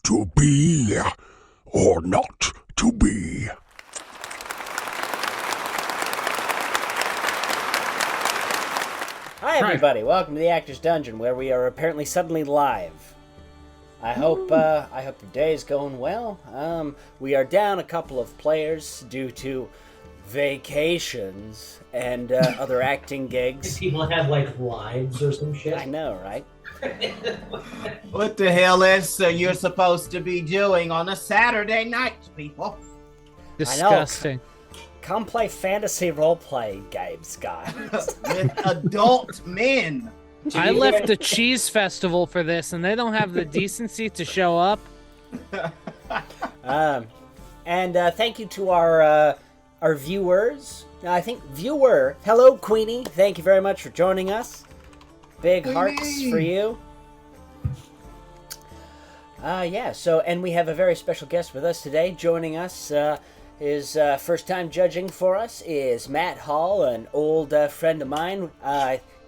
to be or not to be. Hi everybody, welcome to the Actor's Dungeon, where we are apparently suddenly live. I hope your day is going well. We are down a couple of players due to vacations and other acting gigs. People have like lives or some shit. I know, right? What the hell is you're supposed to be doing on a Saturday night, people? Disgusting. Come play fantasy roleplay games, guys. With adult men. I left the cheese festival for this, and they don't have the decency to show up. And thank you to our viewers. I think viewer, hello Queenie. Thank you very much for joining us. Big hearts for you. Yeah. So, and we have a very special guest with us today. Second us. His first time judging for us is Matt Hall, an old friend of mine.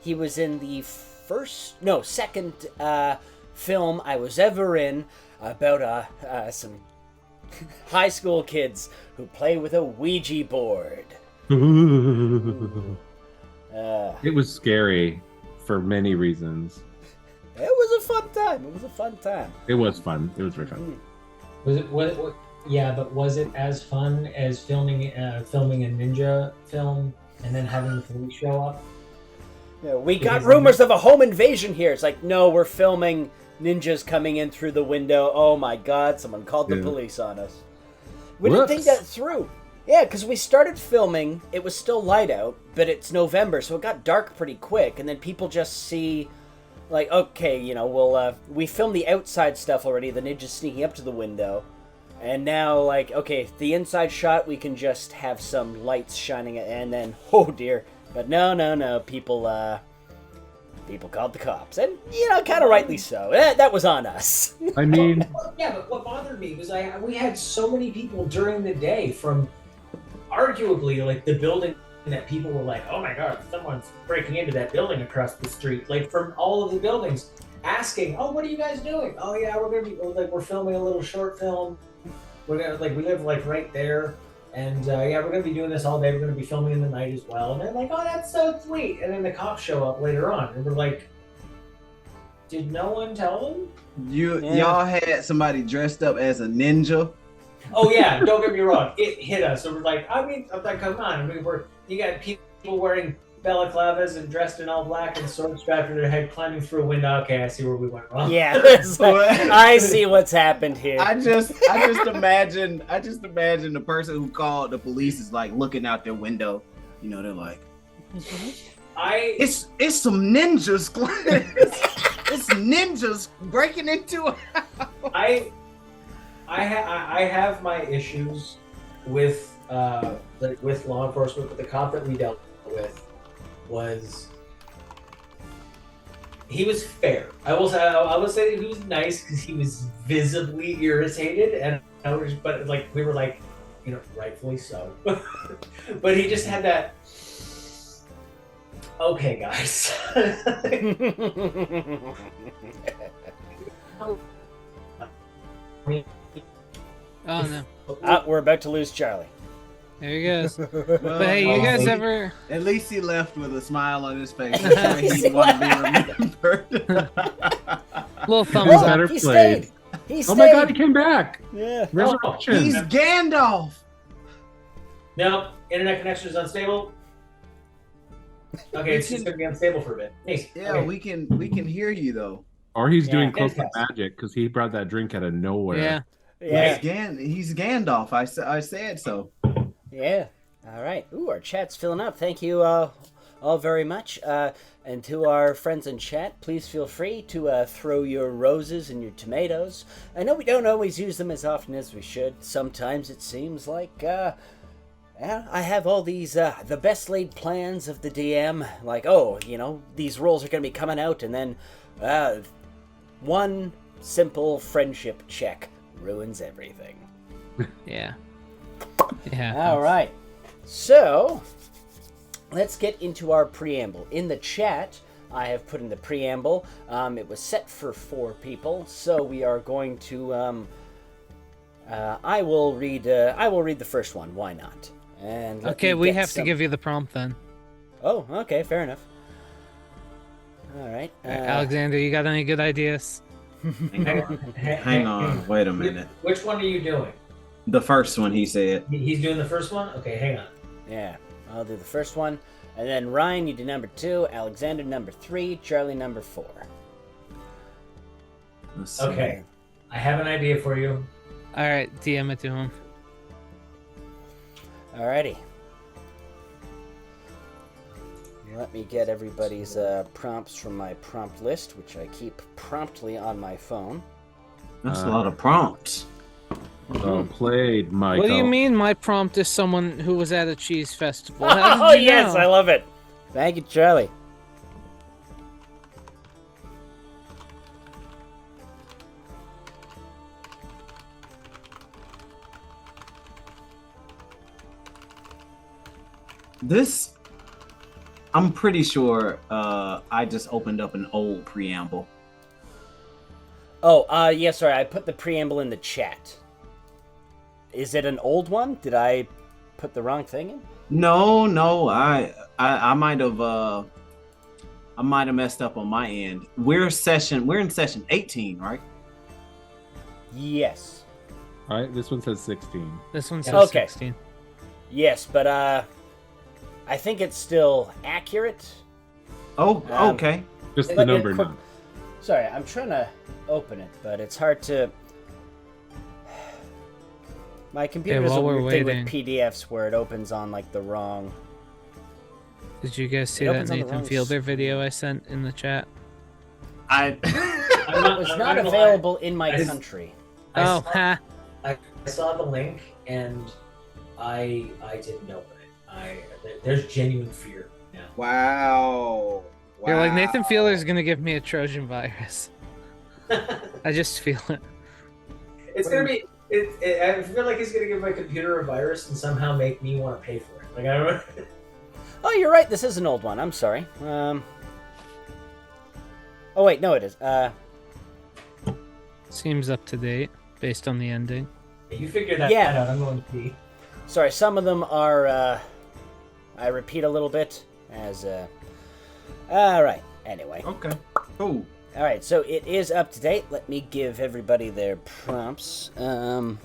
He was in the second film I was ever in about some high school kids who play with a Ouija board. It was scary for many reasons. It was a fun time. It was fun. It was very fun. Yeah, but was it as fun as filming a ninja film and then having the police show up? Yeah, we got rumors of a home invasion here. It's like, no, we're filming ninjas coming in through the window. Oh my god, someone called the police on us. We didn't think that through. Yeah, because we started filming, it was still light out, but it's November, so it got dark pretty quick, and then people just see, like, okay, we filmed the outside stuff already, the ninjas sneaking up to the window. And now, like, okay, the inside shot, we can just have some lights shining, and then, oh dear. But no, people called the cops. And, kind of rightly so. That was on us. I mean... Yeah, but what bothered me was we had so many people during the day from, arguably, like, the building that people were like, oh my god, someone's breaking into that building across the street. Like, from all of the buildings, asking, oh, what are you guys doing? Oh yeah, we're filming a little short film. We live like right there, and we're gonna be doing this all day. We're gonna be filming in the night as well. And they're like, oh, that's so sweet. And then the cops show up later on, and we're like, did no one tell them? Y'all had somebody dressed up as a ninja. Oh yeah, don't get me wrong, it hit us. So we're like, I'm like, come on. You got people wearing balaclavas and dressed in all black and sword strapped to their head, climbing through a window. Okay, I see where we went wrong. Yeah, I see what's happened here. I just imagine the person who called the police is like looking out their window. They're like, it's some ninjas. It's ninjas breaking into a house. I have my issues with law enforcement, but the cop that we dealt with he was fair. I will say he was nice because he was visibly irritated, and we were like, rightfully so. But he just had that. Okay, guys. Oh no. We're about to lose Charlie. There he goes. But hey, you guys ever... At least he left with a smile on his face. He didn't want to be remembered. Little thumbs up. Better He played. stayed. He Oh stayed. my god, he came back! Yeah. Resurrection! He's Gandalf. No, internet connection is unstable. Okay, it's just gonna be unstable for a bit. Nice. Yeah, Okay. we can hear you though. Or he's doing close to fantastic. magic because he brought that drink out of nowhere. Yeah. Yeah. He's Gandalf. I said so. Yeah. All right. Ooh, our chat's filling up. Thank you all very much. And to our friends in chat, please feel free to throw your roses and your tomatoes. I know we don't always use them as often as we should. Sometimes it seems like I have all these the best laid plans of the DM. Like, oh, these roles are going to be coming out, and then one simple friendship check ruins everything. Yeah. Yeah. All right. So, let's get into our preamble. In the chat, I have put in the preamble. It was set for 4 people, so we are going to. I will read the first one. Why not? And Okay, we have to give you the prompt then. Oh, okay, fair enough. All right. Alexander, you got any good ideas? Hang on. Wait a minute. Which one are you doing? The first one, he said. He's doing the first one? Okay, hang on. Yeah, I'll do the first one. And then Ryan, you do number 2. Alexander, number 3. Charlie, number 4. Let's see. Okay. I have an idea for you. All right, DM it to him. Alrighty. Let me get everybody's prompts from my prompt list, which I keep promptly on my phone. That's a lot of prompts. Well played, Michael. What do you mean my prompt is someone who was at a cheese festival? Oh, yes, I love it. Thank you, Charlie. This, I'm pretty sure I just opened up an old preamble. Oh, yeah, sorry, I put the preamble in the chat. Is it an old one? Did I put the wrong thing in? No, I might have messed up on my end. We're in session 18, right? Yes. All right, this one says 16. This one says Okay. 16. Yes, but I think it's still accurate. Oh, okay. Just the Let me- number quick- now. Sorry, I'm trying to open it, but it's hard to... My computer does a while we're weird thing waiting- with PDFs where it opens on, like, the wrong... Did you guys see It that opens on the Nathan wrong Fielder video I sent in the chat? It was not available in my country. Oh, ha. I saw the link and I didn't open it. There's genuine fear now. Wow. You're like, Nathan Fielder's gonna give me a Trojan virus. I just feel it. It's gonna be. I feel like he's gonna give my computer a virus and somehow make me want to pay for it. Like I don't. Oh, you're right. This is an old one. I'm sorry. Oh, wait. No, it is. Seems up to date based on the ending. You figure that Yeah. out. I'm going to pee. Sorry, some of them are, I repeat a little bit as, Alright, anyway. Okay. Cool. Alright, so it is up to date. Let me give everybody their prompts. A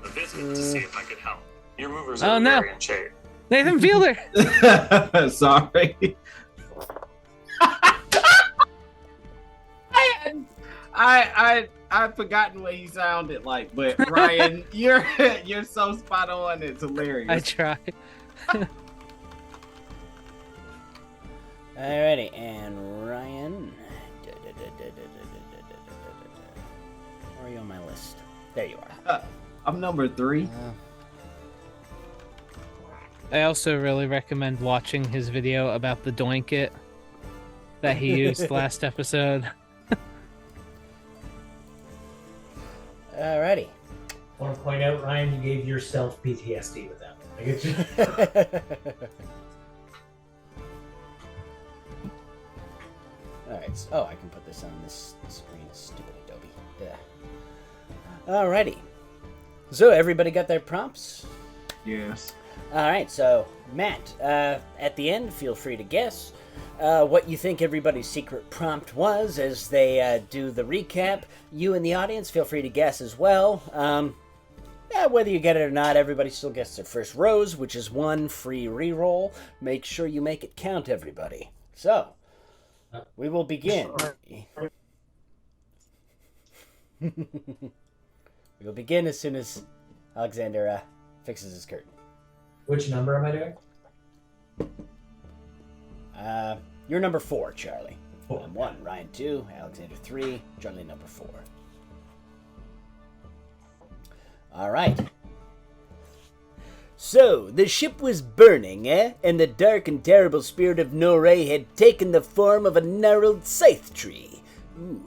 visit to see if I could help. Your movers Oh, are no. very in shape. Nathan Fielder! Sorry. I've forgotten what he sounded like, but Ryan, you're so spot on. It's hilarious. I try. Alrighty, and Ryan. Where are you on my list? There you are. I'm number 3. I also really recommend watching his video about the doinkit that he used last episode. Alrighty. I want to point out, Ryan, you gave yourself PTSD with that one. Like it's just... Alright, oh, I can put this on this screen. Stupid Adobe. Yeah. Alrighty. So, everybody got their prompts? Yes. Alright, so, Matt, at the end, feel free to guess what you think everybody's secret prompt was as they do the recap. You in the audience, feel free to guess as well. Whether you get it or not, everybody still gets their first rose, which is 1 free reroll. Make sure you make it count, everybody. So, we will begin. We will begin as soon as Alexander fixes his curtain. Which number am I doing? You're number 4, Charlie. 4. I'm 1, Ryan 2, Alexander 3, Charlie number 4. All right. So, the ship was burning, and the dark and terrible spirit of Noiree had taken the form of a gnarled scythe tree. Ooh,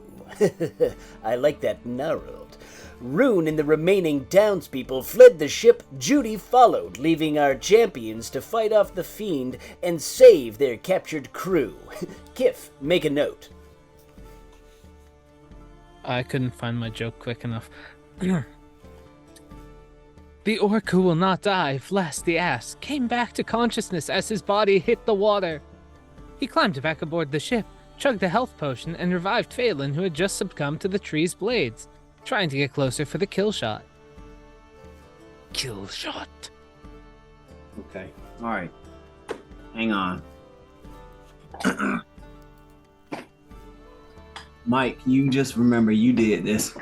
I like that gnarled. Rune and the remaining townspeople fled the ship. Judy followed, leaving our champions to fight off the fiend and save their captured crew. Kif, make a note. I couldn't find my joke quick enough. The orc who will not die, Flass the ass, came back to consciousness as his body hit the water. He climbed back aboard the ship, chugged a health potion, and revived Phelan, who had just succumbed to the tree's blades, trying to get closer for the kill shot. Kill shot. Okay. All right. Hang on. Mike, you just remember you did this.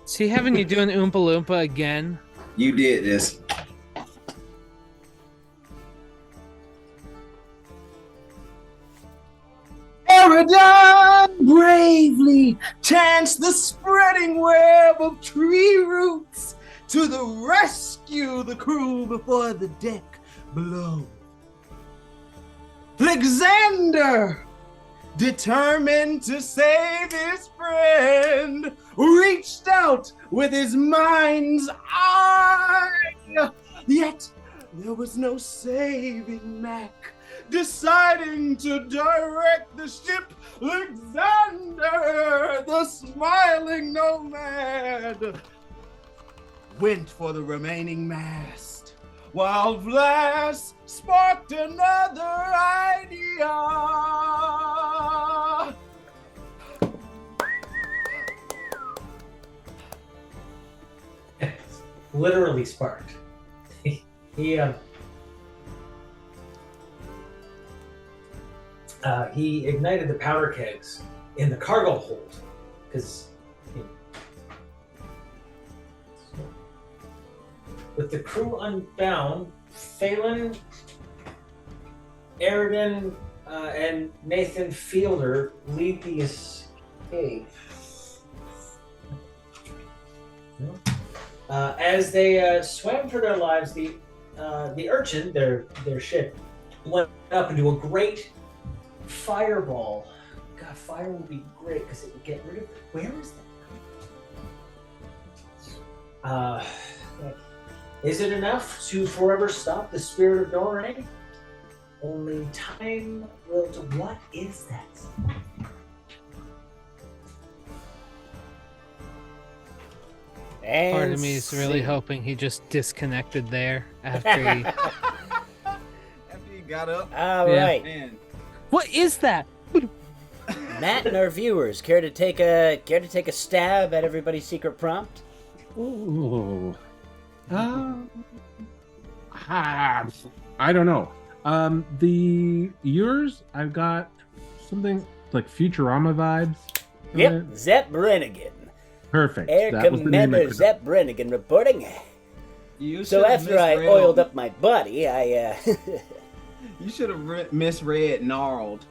Is he having you doing Oompa Loompa again? You did this. Eridan bravely chanced the spreading web of tree roots to the rescue the crew before the deck below. Alexander, determined to save his friend, reached out with his mind's eye. Yet there was no saving Mac. Deciding to direct the ship, Alexander, the smiling nomad, went for the remaining mast, while Vlass sparked another idea. Literally sparked. He ignited the powder kegs in the cargo hold, because with the crew unbound, Phelan, Eridan, and Nathan Fielder lead the escape. As they swam for their lives, the Urchin, their ship, went up into a great fireball. God, fire would be great because it would get rid of. Where is that? Is it enough to forever stop the spirit of Noiree? Only time will tell. What is that? And Part of me is really hoping he just disconnected there after he... After he got up. All Yeah. right. Man. What is that? Matt and our viewers, care to take a stab at everybody's secret prompt? Ooh. I don't know. Yours, I've got something like Futurama vibes. in Yep, it. Zepp Brannigan. Perfect. Air That was the name I Commander could- Zepp Brannigan reporting. You So should've after I misread- oiled up my body, I You should have misread gnarled.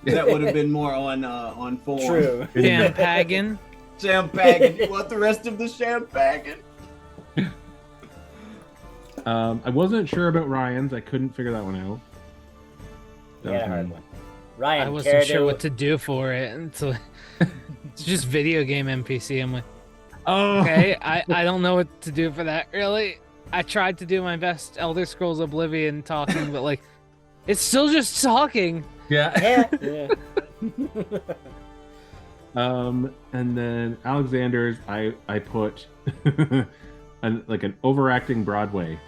That would have been more on form. True. Champagan. Champagne. You want the rest of the champagne? I wasn't sure about Ryan's. I couldn't figure that one out. That Yeah, was hard mine. one. Ryan, I care wasn't sure to- what to do for it until it's just video game NPC. I'm like, Oh, okay, I don't know what to do for that. Really, I tried to do my best Elder Scrolls Oblivion talking, but like, it's still just talking. yeah. Yeah. And then Alexander's, I put like an overacting Broadway.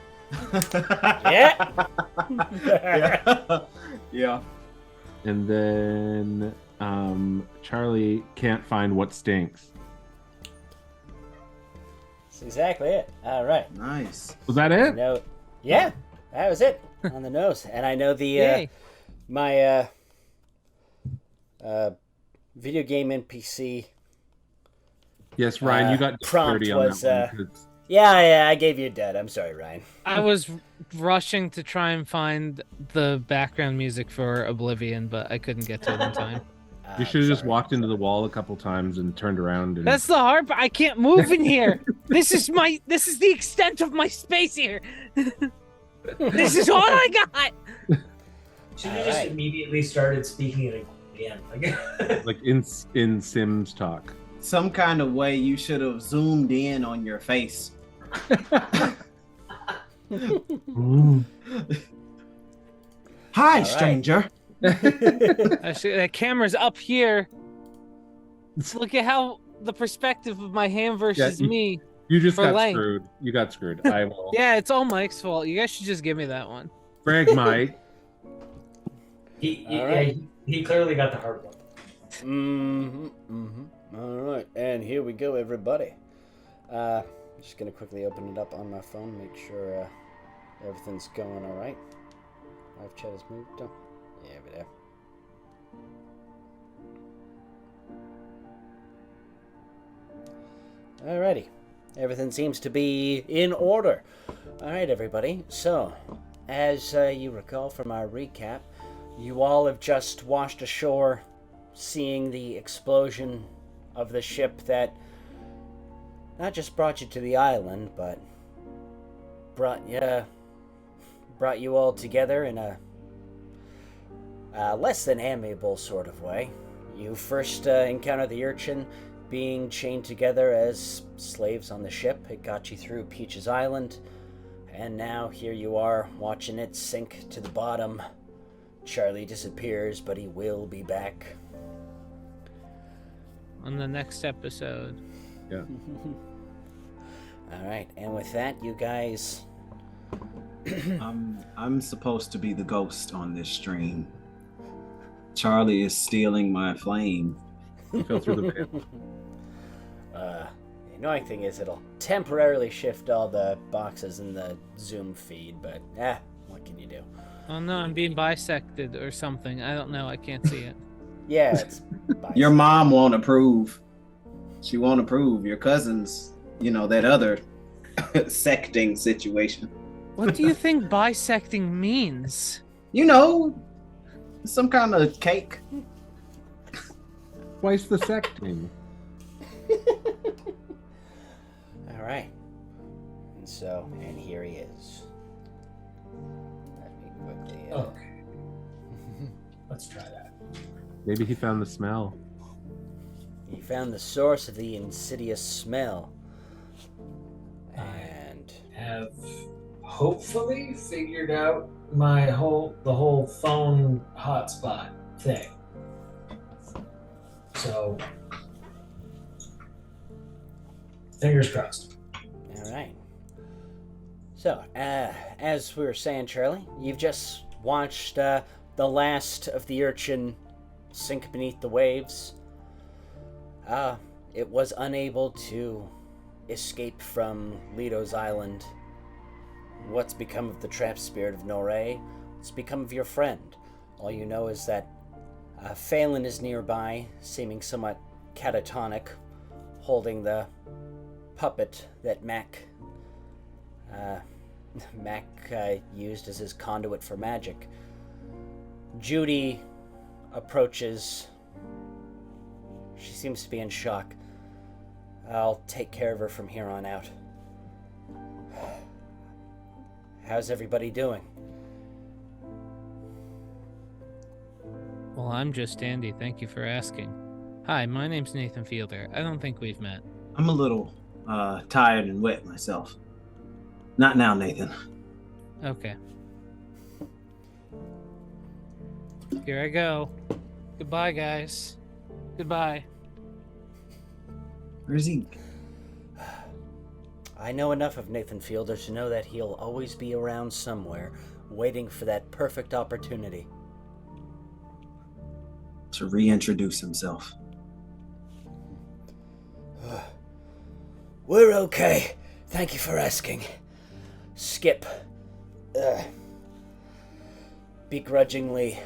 Yeah. Yeah. Yeah. And then Charlie can't find what stinks. That's exactly it. All right. Nice. Was that it? No. Yeah, that was it on the nose. And I know the Yay. my video game NPC. Yes, Ryan, you got prompt dirty on was, that one. 'cause- Yeah, I gave you a dud. I'm sorry, Ryan. I was rushing to try and find the background music for Oblivion, but I couldn't get to it in time. You should have just walked into the wall a couple times and turned around. And... That's the hard part. I can't move in here. This is the extent of my space here. This is all I got. Should have just Alright. immediately started speaking it again. like in Sims talk. some kind of way you should have zoomed in on your face. Hi, right. stranger. That camera's up here. Look at how the perspective of my hand versus me. You just For got length. screwed. You got screwed. I will. Yeah, it's all Mike's fault. You guys should just give me that one. Brag, Mike. He clearly got the hard one. All right, and here we go, everybody. Just gonna quickly open it up on my phone, make sure everything's going all right. Live chat has moved on. Yeah, over there. Alrighty, everything seems to be in order. All right, everybody. So, as you recall from our recap, you all have just washed ashore, seeing the explosion of the ship that not just brought you to the island, but brought you all together in a less than amiable sort of way. You first encountered the urchin being chained together as slaves on the ship. It got you through Peach's Island, and now here you are watching it sink to the bottom. Charlie disappears, but he will be back. On the next episode. Yeah. All right, and with that, you guys... I'm supposed to be the ghost on this stream. Charlie is stealing my flame. Fell through the pit. The annoying thing is it'll temporarily shift all the boxes in the Zoom feed, but what can you do? Oh no, I'm being bisected or something. I don't know. I can't see it. Yeah, it's Your mom won't approve. She won't approve. Your cousins, that other secting situation. What do you think bisecting means? Some kind of cake. Twice the secting. all right. And here he is. Let me quickly. Okay. Let's try that. Maybe he found the smell. He found the source of the insidious smell. And Have hopefully figured out the whole phone hotspot thing. So fingers crossed. all right. So, as we were saying, Charlie, you've just watched the last of the urchin sink beneath the waves. It was unable to escape from Leto's Island. What's become of the trapped spirit of Noiree? What's become of your friend? All you know is that Phelan is nearby, seeming somewhat catatonic, holding the puppet that Mac used as his conduit for magic. Judy approaches. She seems to be in shock. I'll take care of her from here on out. How's everybody doing? Well, I'm just Andy. Thank you for asking. Hi, my name's Nathan Fielder. I don't think we've met. I'm a little tired and wet myself. Not now, Nathan. Okay. Here I go. Goodbye, guys. Goodbye. Where's he? I know enough of Nathan Fielder to know that he'll always be around somewhere, waiting for that perfect opportunity. To reintroduce himself. We're okay. Thank you for asking. Skip, begrudgingly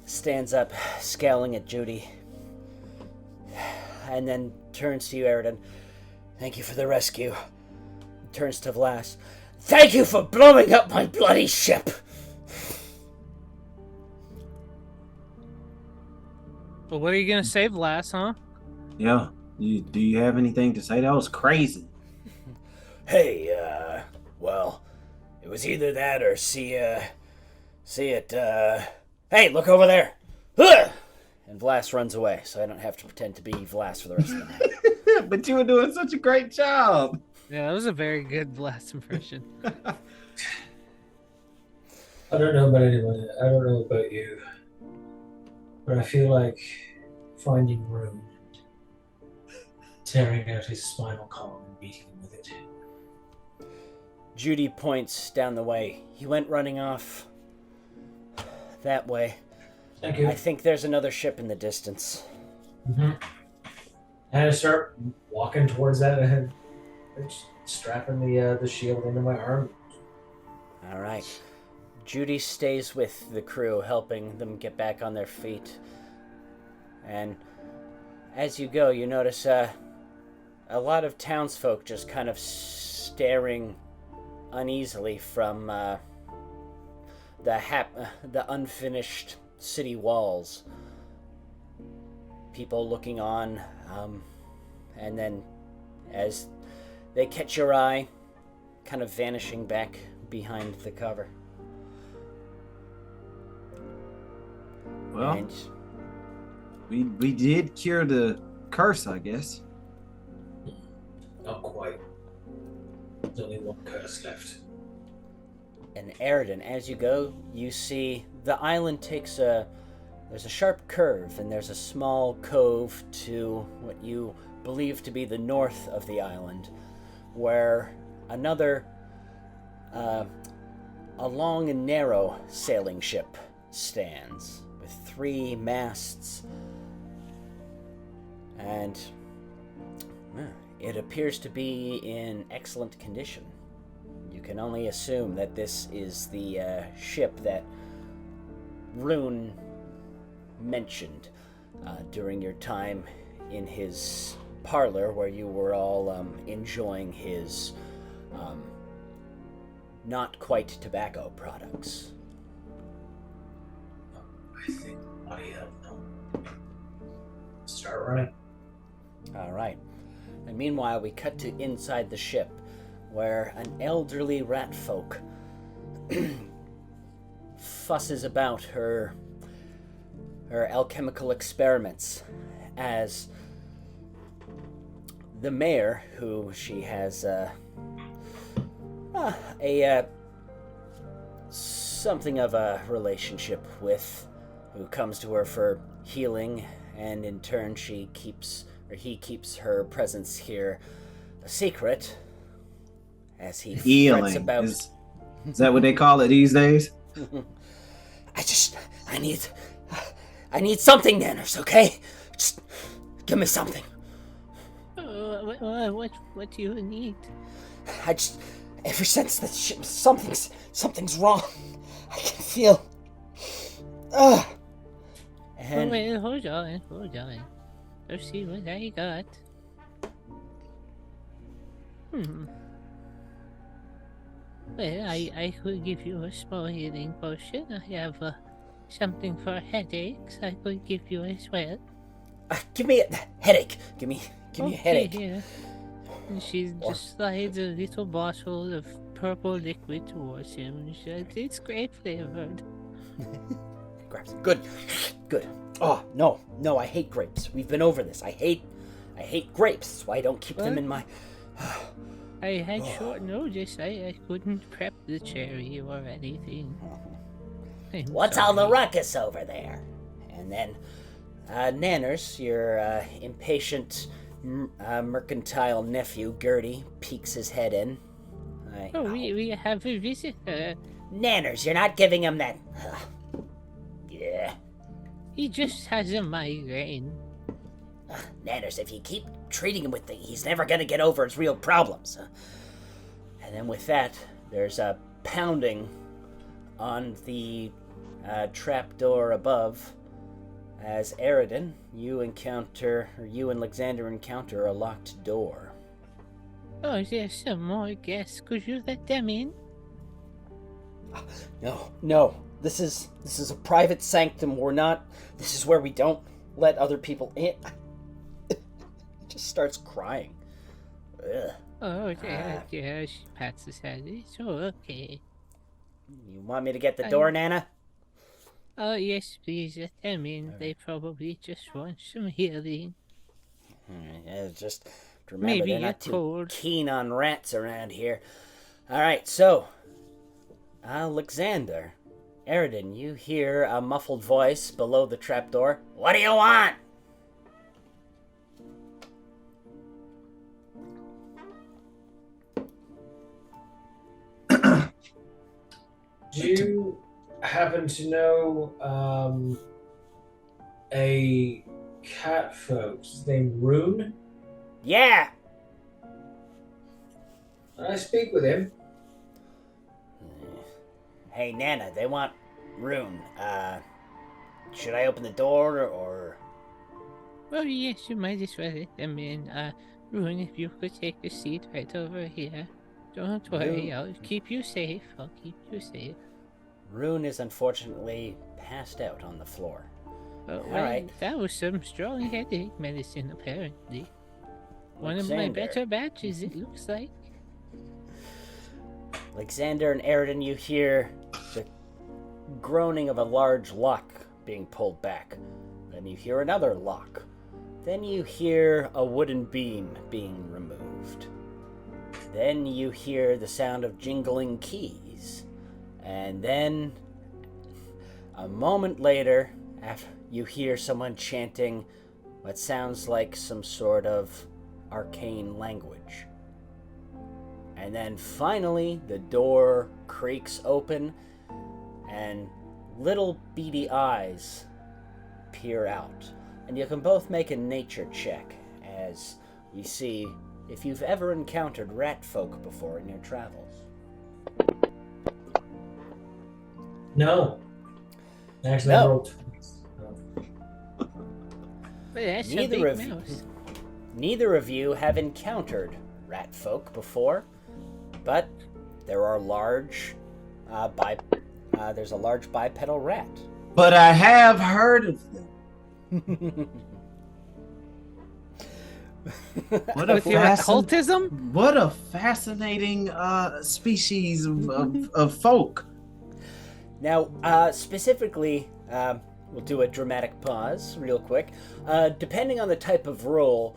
stands up, scowling at Judy, and then turns to you, Eridan. Thank you for the rescue. Turns to Vlas. Thank you for blowing up my bloody ship! But what are you gonna say, Vlas, huh? Yeah. Do you have anything to say? That was crazy. Hey, well, it was either that or see it, hey, look over there! Ugh! And Vlas runs away, so I don't have to pretend to be Vlas for the rest of the night. But you were doing such a great job. Yeah, that was a very good last impression. I don't know about anyone. I don't know about you, but I feel like finding Rune, tearing out his spinal column and beating him with it. Judy points down the way. He went running off that way. Thank you. I think there's another ship in the distance. Mm-hmm. And I start walking towards that and strapping the shield into my arm. All right. Judy stays with the crew, helping them get back on their feet. And as you go, you notice a lot of townsfolk just kind of staring uneasily from the unfinished city walls. People looking on, and then as they catch your eye, kind of vanishing back behind the cover. Well, And we did cure the curse, I guess. Not quite. There's only one curse left. And Eridan, as you go, you see the island takes there's a sharp curve, and there's a small cove to what you believe to be the north of the island, where another, a long and narrow sailing ship stands, with 3 masts, and it appears to be in excellent condition. You can only assume that this is the ship that Rune mentioned during your time in his parlor, where you were all enjoying his not quite tobacco products. I think I have no. Start running. All right. And meanwhile, we cut to inside the ship, where an elderly rat folk fusses about her alchemical experiments, as the mayor, who she has something of a relationship with, who comes to her for healing, and in turn he keeps her presence here a secret, as he frets about. Is that what they call it these days? I need something, Nanners, okay? Just give me something. What do you need? Ever since that ship, something's wrong. I can feel. And Wait, hold on. Let's see what I got. Well, I could give you a small healing potion. I have something for headaches I could give you as well. give me a headache. Give me a headache. Here. And she just slides a little bottle of purple liquid towards him. She said, it's grape flavored. Grabs it. Good. Oh no! I hate grapes. We've been over this. I hate grapes. That's why I don't keep them in my. I had short notice. I couldn't prep the cherry or anything. What's all the ruckus over there? And then, Nanners, your impatient mercantile nephew, Gertie, peeks his head in. We have a visitor. Nanners, you're not giving him that. Yeah. He just has a migraine. Nanners, if you keep treating him with he's never gonna get over his real problems. And then with that, there's a pounding on the trapdoor above, as Eridan, you and Lyxander encounter a locked door. Oh, there's some more guests. Could you let them in? No. This is a private sanctum. This is where we don't let other people in. Just starts crying. Ugh. Oh, yeah, she pats his head. It's all okay. You want me to get the door, Nana? Oh, yes, please let them in. They probably just want some healing. Just remember, Maybe they're you're not too cold. keen on rats around here. All right, so Alexander, Eridan, you hear a muffled voice below the trapdoor. What do you want? Do you happen to know a cat folks named Rune? Yeah. I speak with him. Hey, Nana, they want Rune. Should I open the door or? Well, yes, you might as well let them in. Rune, if you could take a seat right over here. Don't worry, I'll keep you safe. Rune is unfortunately passed out on the floor. Oh, All well, right. that was some strong headache medicine, apparently. One of my Alexander. better batches, it looks like. Alexander and Eridan, you hear the groaning of a large lock being pulled back. Then you hear another lock. Then you hear a wooden beam being removed. Then you hear the sound of jingling keys. And then, a moment later, you hear someone chanting what sounds like some sort of arcane language. And then finally, the door creaks open, and little beady eyes peer out. And you can both make a nature check as we see if you've ever encountered rat folk before in your travels. No. Actually, No. I rolled twice. But that's a Neither big of mouse. Neither of you have encountered rat folk before, but there are there's a large bipedal rat. But I have heard of them. What a With your occultism? What a fascinating species of folk. Now, specifically, we'll do a dramatic pause real quick. Depending on the type of roll,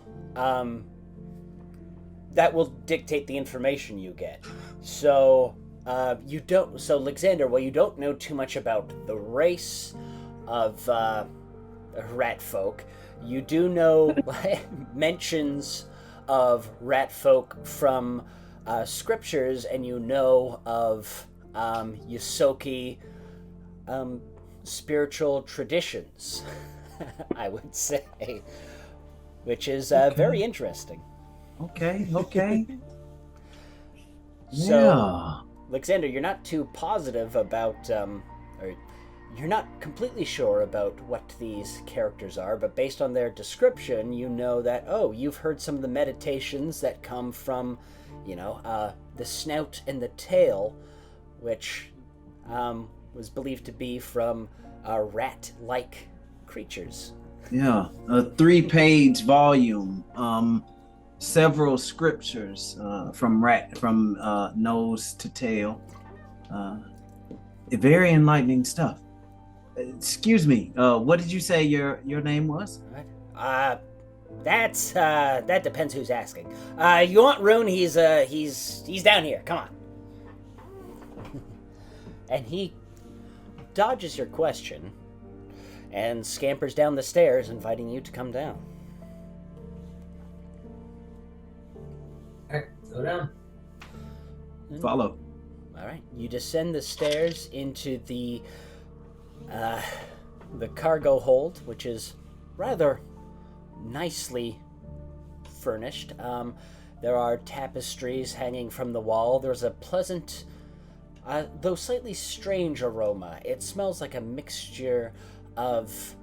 that will dictate the information you get. So, Alexander, while you don't know too much about the race of rat folk, you do know mentions of rat folk from scriptures, and you know of Yosoki spiritual traditions, I would say, which is very interesting. Okay. So, Yeah. Alexander, you're not too positive about, or you're not completely sure about what these characters are, but based on their description, you know that, you've heard some of the meditations that come from, the snout and the tail, which was believed to be from rat-like creatures. Yeah. A 3-page volume. Several scriptures from nose to tail. Very enlightening stuff. Excuse me. What did you say your name was? That depends who's asking. You want Rune? He's down here. Come on. And he dodges your question and scampers down the stairs, inviting you to come down. Alright, go down. Follow. All right, you descend the stairs into the cargo hold, which is rather nicely furnished. There are tapestries hanging from the wall. There's a pleasant, though slightly strange aroma. It smells like a mixture of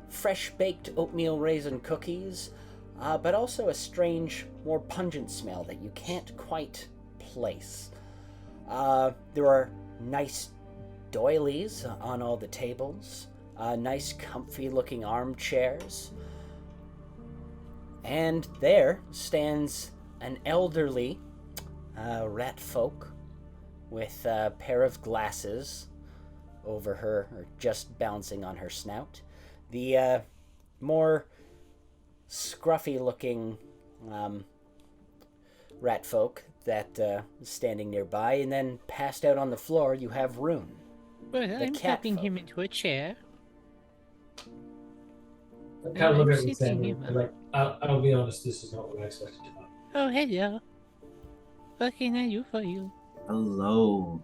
fresh-baked oatmeal raisin cookies, but also a strange, more pungent smell that you can't quite place. There are nice doilies on all the tables, nice comfy-looking armchairs, and there stands an elderly rat folk with a pair of glasses over her, or just bouncing on her snout. The more scruffy-looking rat folk that is standing nearby, and then passed out on the floor, you have Rune. Well, The I'm cat helping folk. him into a chair. I kind of look I'm at him and sitting say, here. like, I'll be honest, this is not what I expected to happen. Oh, hello. What can I do for you? Hello.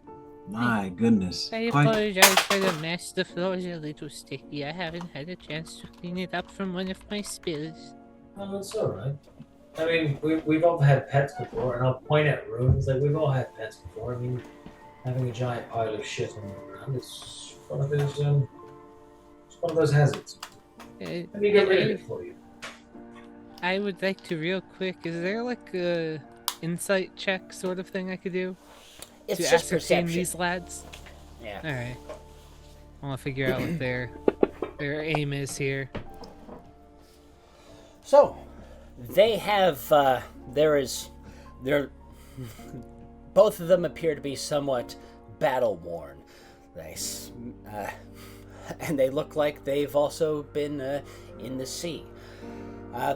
My goodness. I Quite apologize for the mess. The floor is a little sticky. I haven't had a chance to clean it up from one of my spills. Oh, it's alright. I mean, we've all had pets before, and I'll point at rooms. Like, we've all had pets before. I mean, having a giant pile of shit on the ground is one of those, it's one of those hazards. Let me get rid of it for you. I would like to real quick. Is there like a insight check sort of thing I could do It's to just ascertain perception. these lads? Yeah. All right. I want to figure out what their aim is here. So, they have, both of them appear to be somewhat battle-worn. And they look like they've also been in the sea.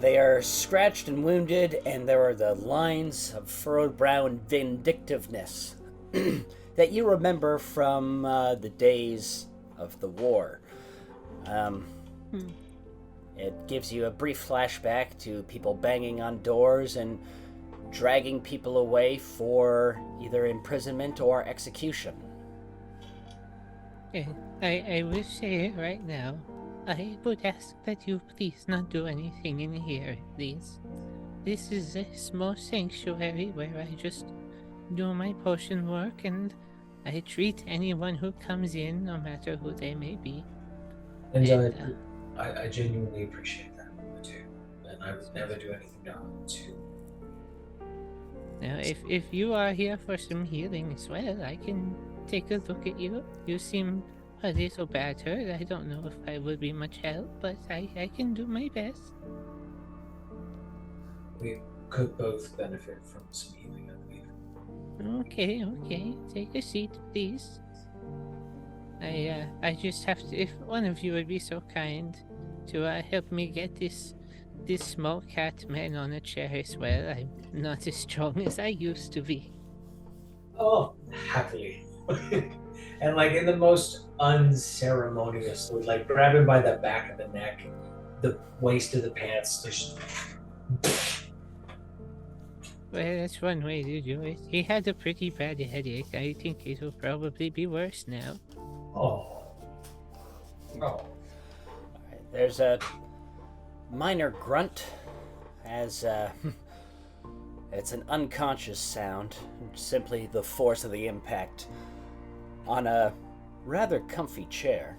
They are scratched and wounded, and there are the lines of furrowed brow and vindictiveness that you remember from the days of the war. It gives you a brief flashback to people banging on doors and dragging people away for either imprisonment or execution. I will say it right now. I would ask that you please not do anything in here, please. This is a small sanctuary where I just do my potion work, and I treat anyone who comes in, no matter who they may be. And I genuinely appreciate that, I do. And I would never do anything to harm you. Now, if you are here for some healing as well, I can take a look at you. You seem a little battered. I don't know if I would be much help, but I can do my best. We could both benefit from some healing, I believe. Okay. Take a seat, please. I just have to, if one of you would be so kind to help me get this small cat man on a chair as well. I'm not as strong as I used to be. Oh, happily. And like in the most unceremonious, like grab him by the back of the neck, the waist of the pants, just... Well, that's one way to do it. He had a pretty bad headache. I think it will probably be worse now. Oh. There's a minor grunt as it's an unconscious sound, simply the force of the impact on a rather comfy chair,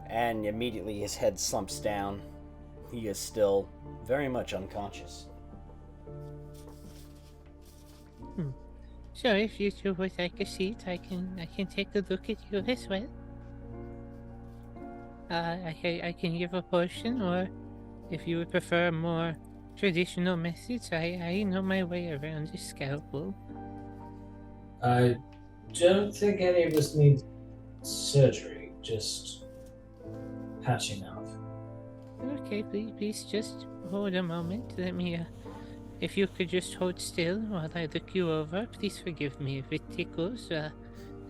and immediately his head slumps down. He is still very much unconscious. So if you two would like a seat, I can take a look at you as well. I can give a potion, or if you would prefer a more traditional methods, I know my way around a scalpel. I don't think any of us need surgery, just patching up. Okay, please just hold a moment. Let me, if you could just hold still while I look you over. Please forgive me if it tickles. The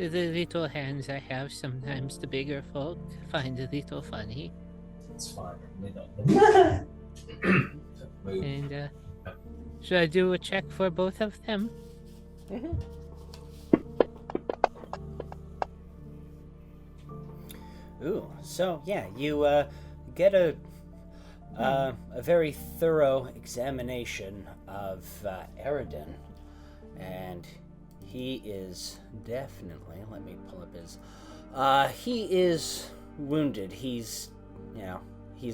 little hands I have, sometimes the bigger folk find a little funny. It's fine. We don't move. And, should I do a check for both of them? Mm-hmm. Ooh, so yeah, you get a very thorough examination of Eridan, and he is definitely. Let me pull up his. He is wounded. He's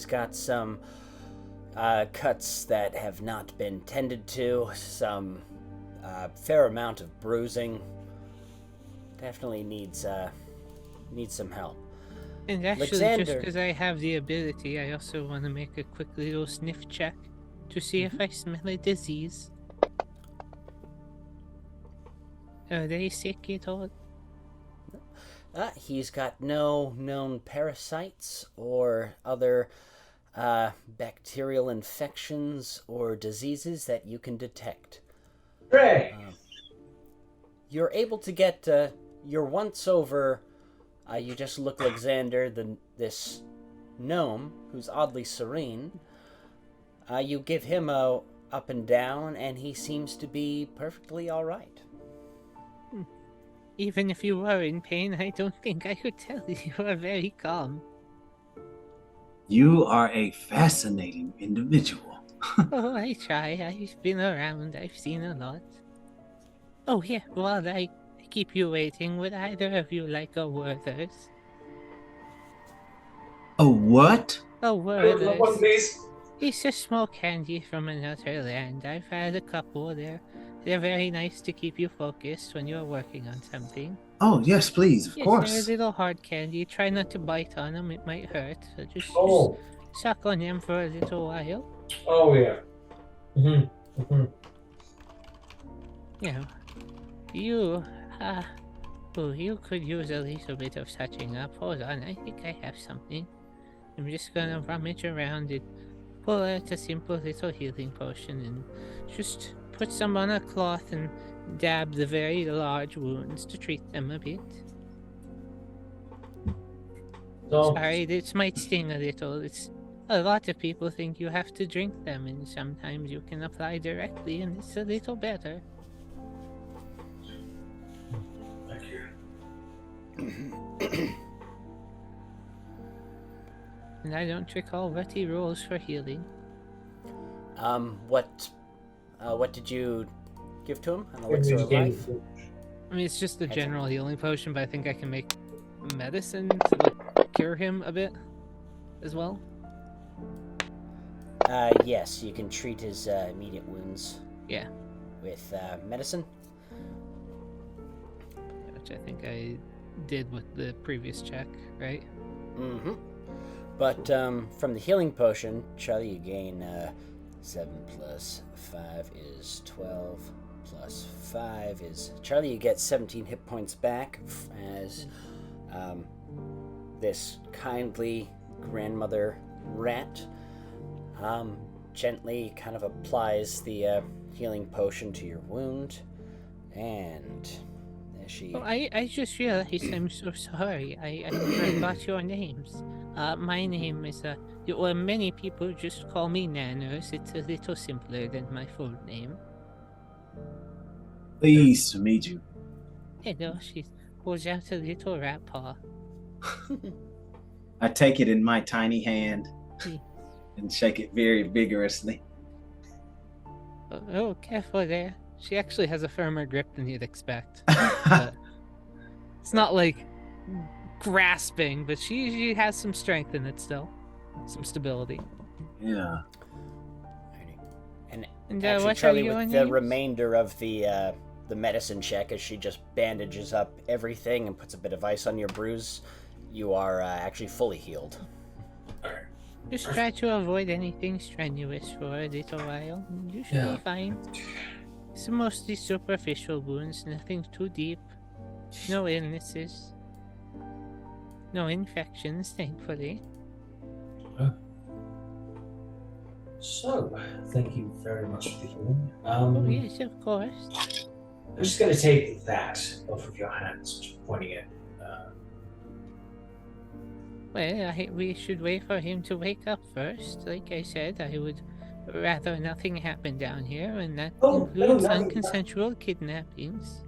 got some cuts that have not been tended to. Some fair amount of bruising. Definitely needs some help. And actually, Alexander. just because I have the ability, I also want to make a quick little sniff check to see if I smell a disease. Are they sick at all? He's got no known parasites or other bacterial infections or diseases that you can detect. Hooray! You're able to get your once over. You just look like Xander, this gnome who's oddly serene. You give him a up and down, and he seems to be perfectly all right. Even if you were in pain, I don't think I could tell you are very calm. You are a fascinating individual. Oh, I try. I've been around. I've seen a lot. Oh, yeah, while I keep you waiting, would either of you like a Werther's? A what? A One, Werther's. please. It's a small candy from another land. I've had a couple. They're very nice to keep you focused when you're working on something. Oh, yes, please, of Yes, course. they're a little hard candy. Try not to bite on them, it might hurt. So just suck on them for a little while. Oh, yeah. You know, you could use a little bit of touching up. Hold on, I think I have something. I'm just gonna rummage around and pull out a simple little healing potion and just put some on a cloth and dab the very large wounds to treat them a bit. Sorry, this might sting a little. A lot of people think you have to drink them, and sometimes you can apply directly, and it's a little better. Thank you. And I don't recall what he rolls for healing. What did you give to him? An elixir of life? I mean, it's just a general healing potion, but I think I can make medicine to cure him a bit as well. Yes, you can treat his immediate wounds. Yeah. With medicine. Which I think I did with the previous check, right? Mm-hmm. But from the healing potion, Charlie, you gain 7 plus 5 is 12 plus 5 is... Charlie, you get 17 hit points back as this kindly grandmother rat gently kind of applies the healing potion to your wound, and she... Oh, I just realized I'm so sorry. I forgot your names. My name is, well, many people just call me Nanners. It's a little simpler than my full name. Pleased to meet you. Hello, she holds out a little rat paw. I take it in my tiny hand and shake it very vigorously. Oh, careful there. She actually has a firmer grip than you'd expect. But it's not like grasping, but she has some strength in it still. Some stability. Yeah. And what actually, Charlie, are your with names? the remainder of the medicine check, as she just bandages up everything and puts a bit of ice on your bruise, you are actually fully healed. Just try to avoid anything strenuous for a little while. You should be fine. It's mostly superficial wounds, nothing too deep. No illnesses. No infections, thankfully. So, thank you very much for the healing. Oh, yes, of course. I'm just going to take that off of your hands, just pointing it. Well, we should wait for him to wake up first. Like I said, I would rather nothing happen down here, and that includes unconsensual kidnappings.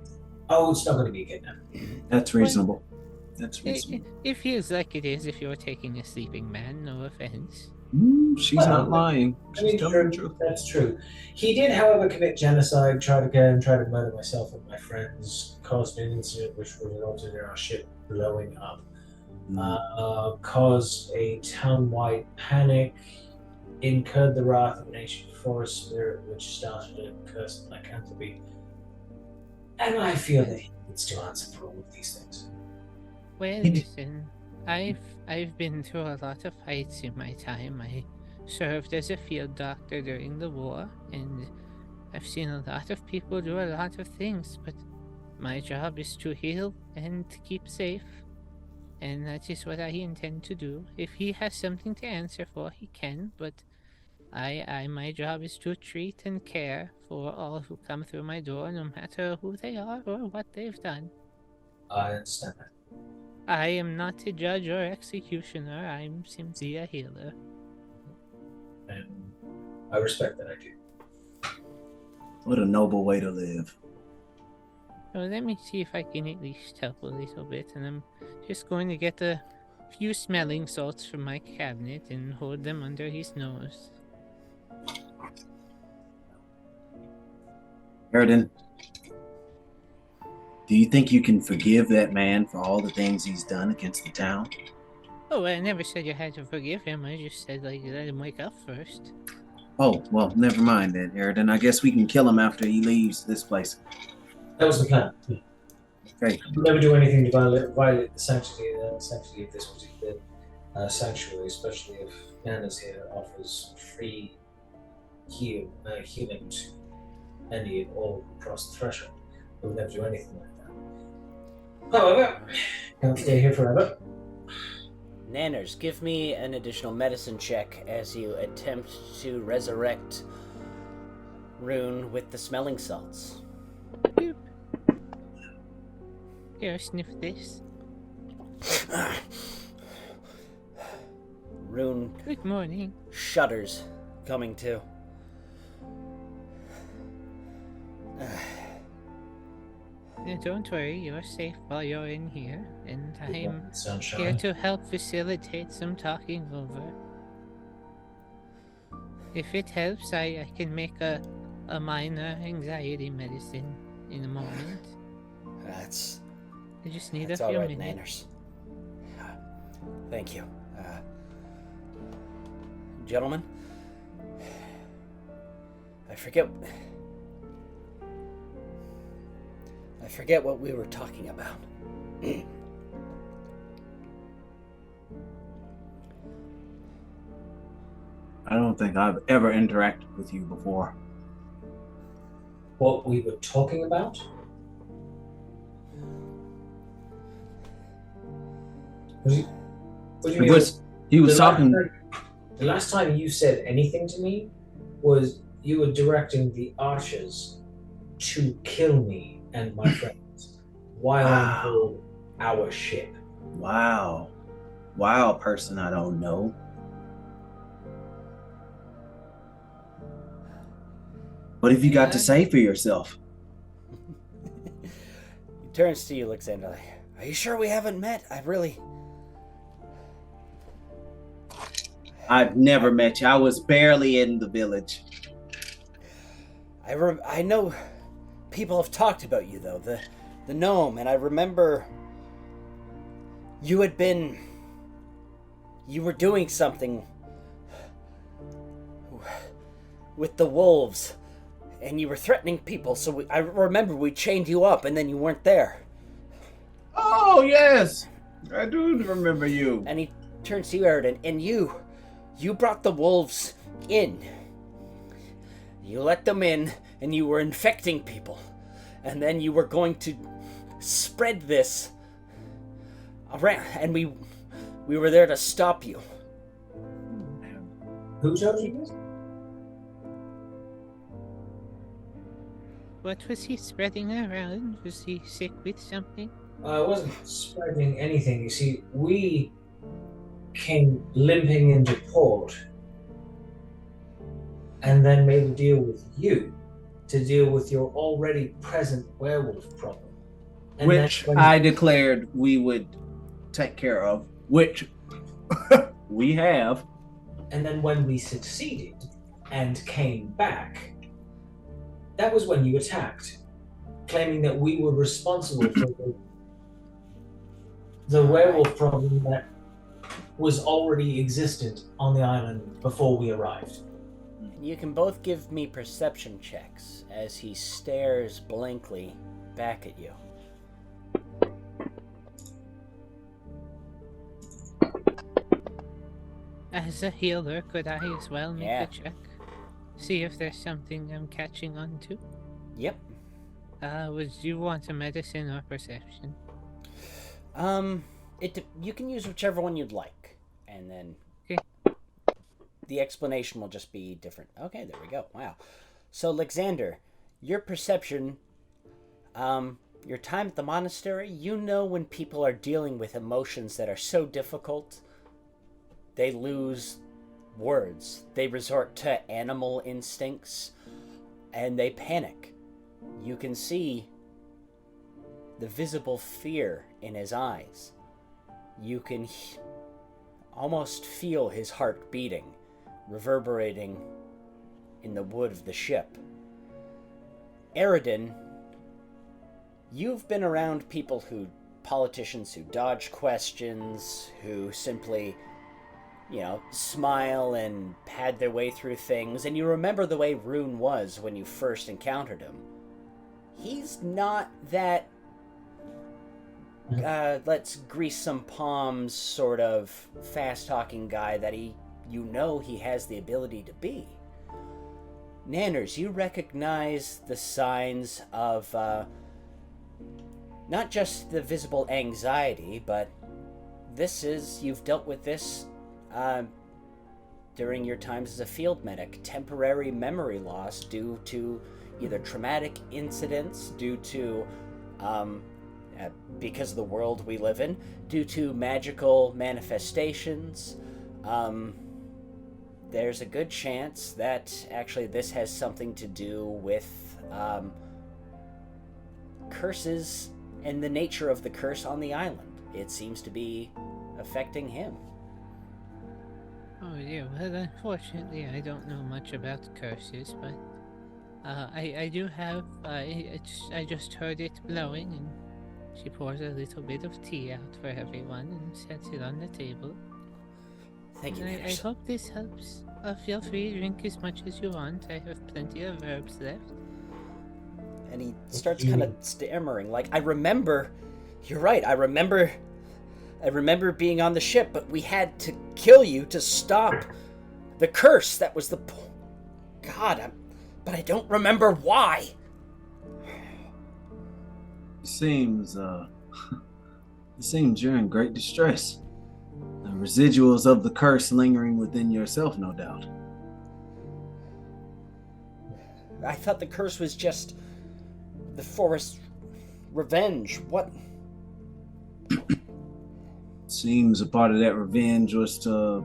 Oh, it's not going to be a kidnapping. That's reasonable. That's reasonable. It feels like it is if you're taking a sleeping man, no offense. She's not lying. She's telling the truth. That's true. He did, however, commit genocide, try to murder myself and my friends, caused an incident which resulted in our ship blowing up, caused a town-wide panic, incurred the wrath of an ancient forest spirit which started a curse of lycanthropy, and I feel that he needs to answer for all of these things. Well, listen, I've been through a lot of fights in my time. I served as a field doctor during the war, and I've seen a lot of people do a lot of things, but my job is to heal and to keep safe. And that is what I intend to do. If he has something to answer for, he can, but my job is to treat and care for all who come through my door, no matter who they are or what they've done. I understand that. I am not a judge or executioner. I'm simply a healer. And I respect that, I do. What a noble way to live. So let me see if I can at least help a little bit, and I'm just going to get a few smelling salts from my cabinet and hold them under his nose. Erden, do you think you can forgive that man for all the things he's done against the town? Oh, I never said you had to forgive him. I just said, let him wake up first. Oh, well, never mind then, Erden. I guess we can kill him after he leaves this place. That was the plan. Okay. We'll never do anything to violate the sanctity of this particular sanctuary, especially if Nana's here offers free healing to any and all who cross the threshold. We'll never do anything like that. However, can't stay here forever. Nanners, give me an additional medicine check as you attempt to resurrect Rune with the smelling salts. Boop. Here, sniff this. Rune Good morning. shudders, coming to. Now, don't worry, you're safe while you're in here, and I'm here Sunshine. to help facilitate some talking over. If it helps, I can make a minor anxiety medicine in a moment. That's I just need That's a few all right, minutes. Nanners. Thank you. Gentlemen, I forget what we were talking about. I don't think I've ever interacted with you before. What we were talking about? What do you mean? He was talking. The last time you said anything to me was you were directing the archers to kill me and my friends while on board our ship. Wow. Wow, person I don't know. What have you got to say for yourself? He turns to you, looks at you like, are you sure we haven't met? I've never met you. I was barely in the village. I know people have talked about you, though, the gnome, and I remember you were doing something with the wolves, and you were threatening people, so I remember we chained you up, and then you weren't there. Oh, yes. I do remember you. And he turns to you, Eridan, and you brought the wolves in. You let them in, and you were infecting people. And then you were going to spread this around, and we were there to stop you. Who told you this? What was he spreading around? Was he sick with something? I wasn't spreading anything. You see, we came limping into port and then made a deal with you to deal with your already present werewolf problem. And Which I declared we would take care of, which we have. And then when we succeeded and came back, that was when you attacked, claiming that we were responsible for the werewolf problem that was already existent on the island before we arrived. You can both give me perception checks as he stares blankly back at you. As a healer, could I as well make Yeah. a check? See if there's something I'm catching on to? Yep. Would you want a medicine or perception? You can use whichever one you'd like, and then the explanation will just be different. Okay, there we go. Wow. So, Alexander, your perception, your time at the monastery, you know when people are dealing with emotions that are so difficult, they lose words. They resort to animal instincts, and they panic. You can see the visible fear in his eyes. You can almost feel his heart beating, reverberating in the wood of the ship. Eridan, you've been around politicians who dodge questions, who simply, smile and pad their way through things, and you remember the way Rune was when you first encountered him. He's not that let's grease some palms sort of fast-talking guy that he has the ability to be. Nanners, you recognize the signs of not just the visible anxiety, but you've dealt with this during your times as a field medic. Temporary memory loss due to either traumatic incidents, due to because of the world we live in, due to magical manifestations. There's a good chance that actually this has something to do with curses and the nature of the curse on the island. It seems to be affecting him. Oh yeah, well unfortunately I don't know much about curses, but I do have, I just heard it blowing, and she pours a little bit of tea out for everyone and sets it on the table. Thank you, I hope this helps. Feel free to drink as much as you want. I have plenty of herbs left. And he starts kind of stammering, like, you're right, I remember being on the ship, but we had to kill you to stop the curse. That was but I don't remember why. It seems you're in great distress. The residuals of the curse lingering within yourself, no doubt. I thought the curse was just the forest's revenge. What? Seems a part of that revenge was to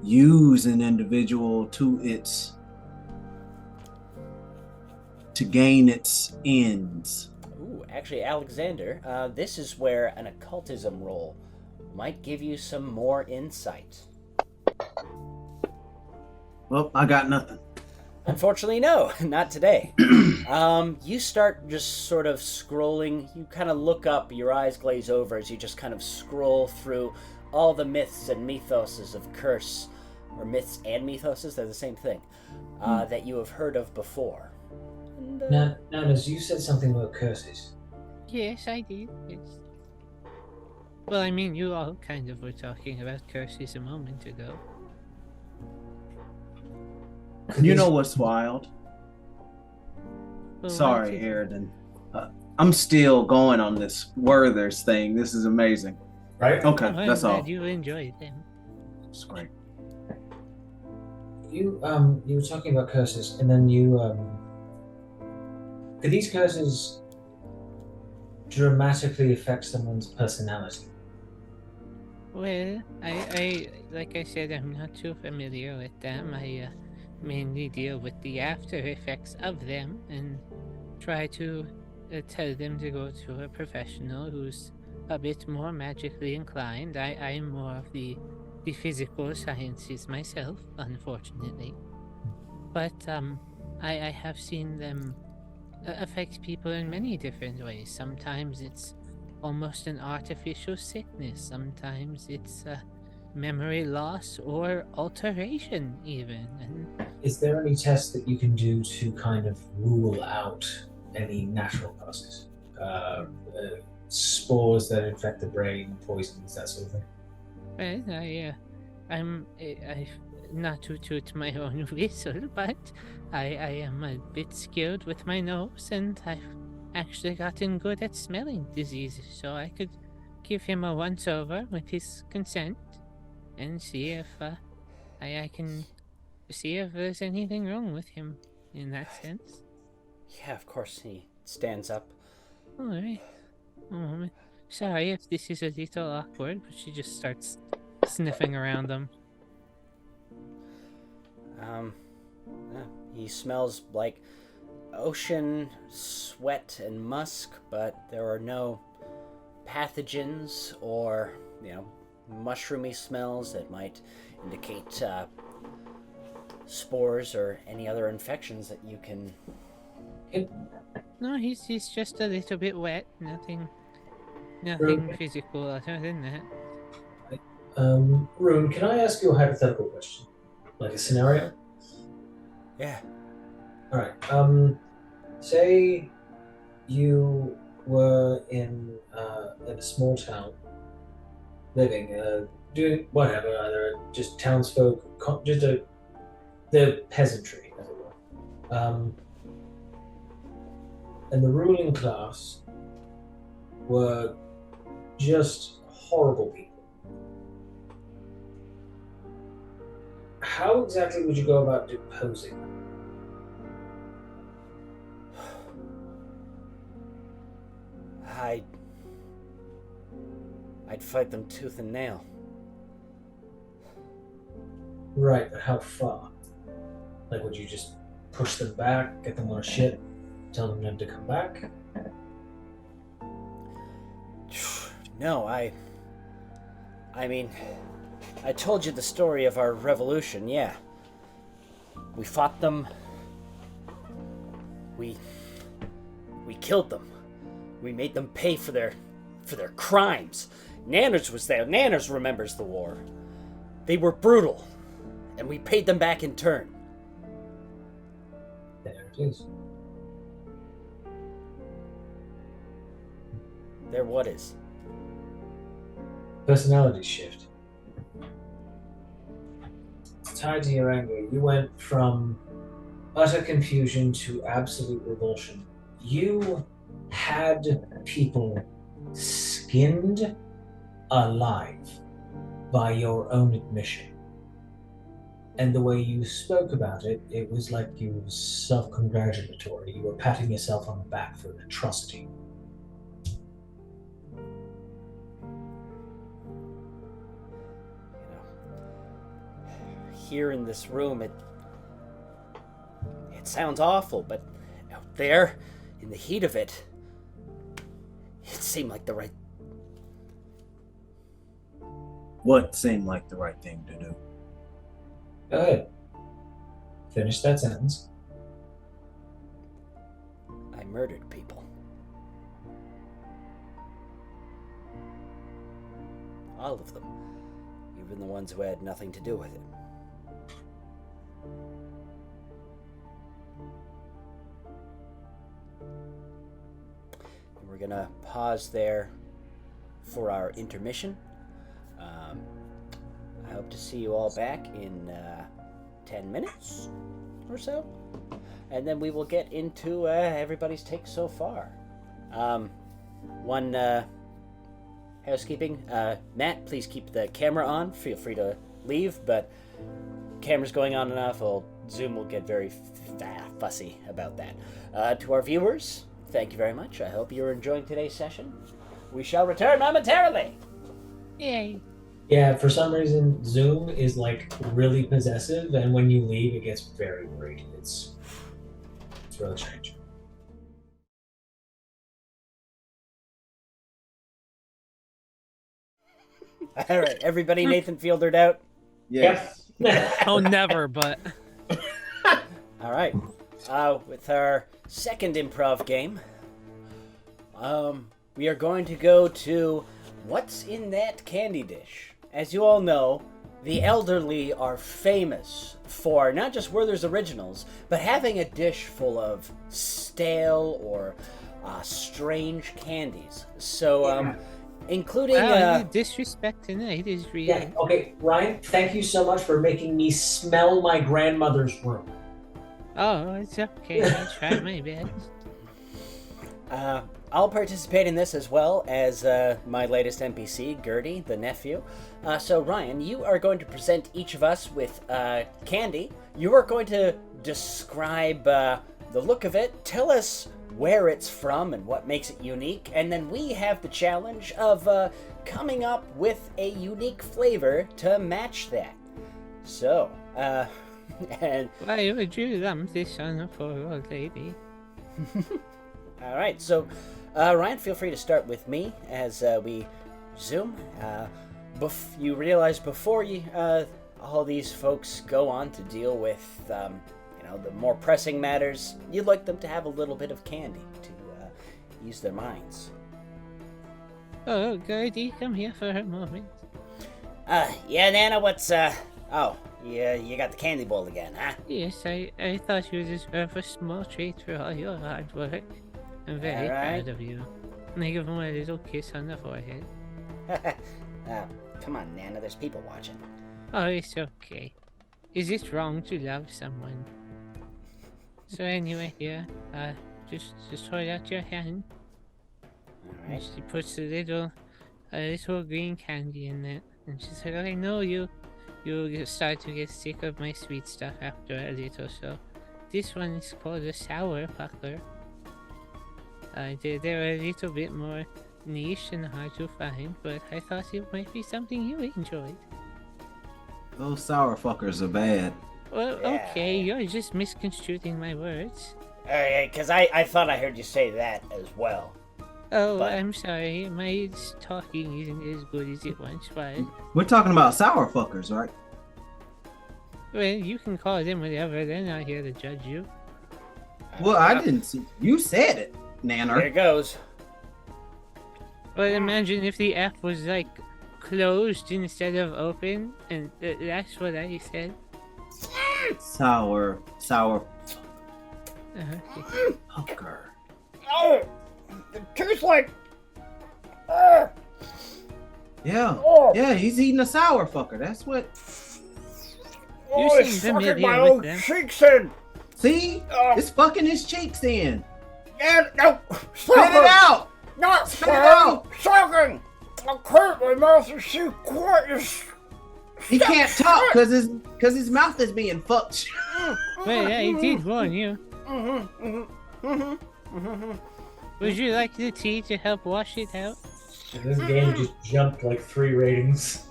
use an individual to gain its ends. Ooh, actually, Alexander, this is where an occultism roll might give you some more insight. Well, I got nothing. Unfortunately, no, not today. You start just sort of scrolling. You kind of look up, your eyes glaze over as you just kind of scroll through all the myths and mythoses of curse, or myths and mythoses, they're the same thing, that you have heard of before. And, Now, as you said something about curses. Yes, I did. Yes. Well, I mean, you all kind of were talking about curses a moment ago. You know what's wild? Well, Sorry, Eridan. I'm still going on this Werther's thing. This is amazing. Right? Okay, I'm that's all. glad you enjoyed them. That's great. You were talking about curses, and then could these curses dramatically affect someone's personality? Well, I like I said, I'm not too familiar with them. I mainly deal with the after effects of them and try to tell them to go to a professional who's a bit more magically inclined. I'm more of the physical sciences myself, unfortunately. But I have seen them affect people in many different ways. Sometimes it's almost an artificial sickness. Sometimes it's memory loss or alteration even. And Is there any test that you can do to kind of rule out any natural causes? Spores that infect the brain, poisons, that sort of thing? well, I'm not to toot my own whistle, but I am a bit skilled with my nose, and I've actually gotten good at smelling diseases, so I could give him a once-over with his consent and see if I can see if there's anything wrong with him in that sense. Yeah, of course. He stands up. All right. Oh, sorry if this is a little awkward, but she just starts sniffing around him. He smells like ocean, sweat, and musk, but there are no pathogens or, mushroomy smells that might indicate spores or any other infections that you can... No, he's just a little bit wet. Nothing physical other than that. Rune, can I ask you a hypothetical question? Like a scenario? Yeah. Alright, say you were in a small town, living, doing whatever, either just townsfolk, the peasantry, as it were. And the ruling class were just horrible people. How exactly would you go about deposing them? I'd fight them tooth and nail. Right, but how far? Like, would you just push them back, get them on a ship, tell them never to come back? No, I mean, I told you the story of our revolution, yeah. We fought them. We killed them. We made them pay for their crimes. Nanners was there. Nanners remembers the war. They were brutal, and we paid them back in turn. There it is. There what is? Personality shift. Tied to your anger, you went from utter confusion to absolute revulsion. You had people skinned alive by your own admission. And the way you spoke about it, it was like you were self-congratulatory. You were patting yourself on the back for an atrocity. Here in this room, it sounds awful, but out there, in the heat of it, it seemed like the right... What seemed like the right thing to do? Go ahead. Finish that sentence. I murdered people. All of them. Even the ones who had nothing to do with it. We're gonna pause there for our intermission. I hope to see you all back in 10 minutes or so. And then we will get into everybody's take so far. One housekeeping. Matt, please keep the camera on. Feel free to leave, but camera's going on enough. Zoom will get very fussy about that. To our viewers, thank you very much. I hope you're enjoying today's session. We shall return momentarily. Yay. Yeah, for some reason, Zoom is like really possessive, and when you leave, it gets very worried. It's really strange. All right, everybody Nathan Fieldered out? Yes. Oh, never, but... All right. With our second improv game, we are going to go to What's in That Candy Dish? As you all know, the elderly are famous for not just Werther's Originals, but having a dish full of stale or strange candies. So, including... Wow, disrespect tonight is real. Yeah, okay, Ryan, thank you so much for making me smell my grandmother's room. Oh, it's okay. I tried my best. I'll participate in this as well as my latest NPC, Gertie, the nephew. So Ryan, you are going to present each of us with candy. You are going to describe the look of it, tell us where it's from and what makes it unique, and then we have the challenge of coming up with a unique flavor to match that. So, and... Why would you lump this on a poor old lady? Alright, so Ryan, feel free to start with me as we zoom. You realize before you, all these folks go on to deal with, the more pressing matters, you'd like them to have a little bit of candy to ease their minds. Oh, Gertie, come here for a moment. Yeah, Nana, what's, oh, yeah, you got the candy bowl again, huh? Yes, I thought you deserve a small treat for all your hard work. I'm very proud of you. And I give him a little kiss on the forehead. Come on, Nana, there's people watching. Oh, it's okay. Is it wrong to love someone? So anyway, here, just hold out your hand. Alright. She puts a little green candy in it. And she said, I know you'll start to get sick of my sweet stuff after a little, so this one is called a sour pucker. They're a little bit more niche and hard to find, but I thought it might be something you enjoyed. Those sour fuckers are bad. Well, Yeah. okay, you're just misconstruing my words. Because I thought I heard you say that as well. Oh, But- I'm sorry, my talking isn't as good as it once was. We're talking about sour fuckers, right? Well, you can call them whatever, they're not here to judge you. Well, I didn't see. You said it, Here Nanner. it goes. But imagine if the F was like closed instead of open, and that's what I said. Sour Okay. fucker. Oh! It tastes like... Yeah. Oh. Yeah, he's eating a sour fucker. That's what. You it's seem fucking familiar my with own them. cheeks in! See? Oh. It's fucking his cheeks in. And, no! Spit it out! Not Spit it out! Sucking! I can't, my mouth is too quiet. He can't talk because his mouth is being fucked. Well, yeah, he did warn you. Would you like the tea to help wash it out? This game just jumped like 3 ratings.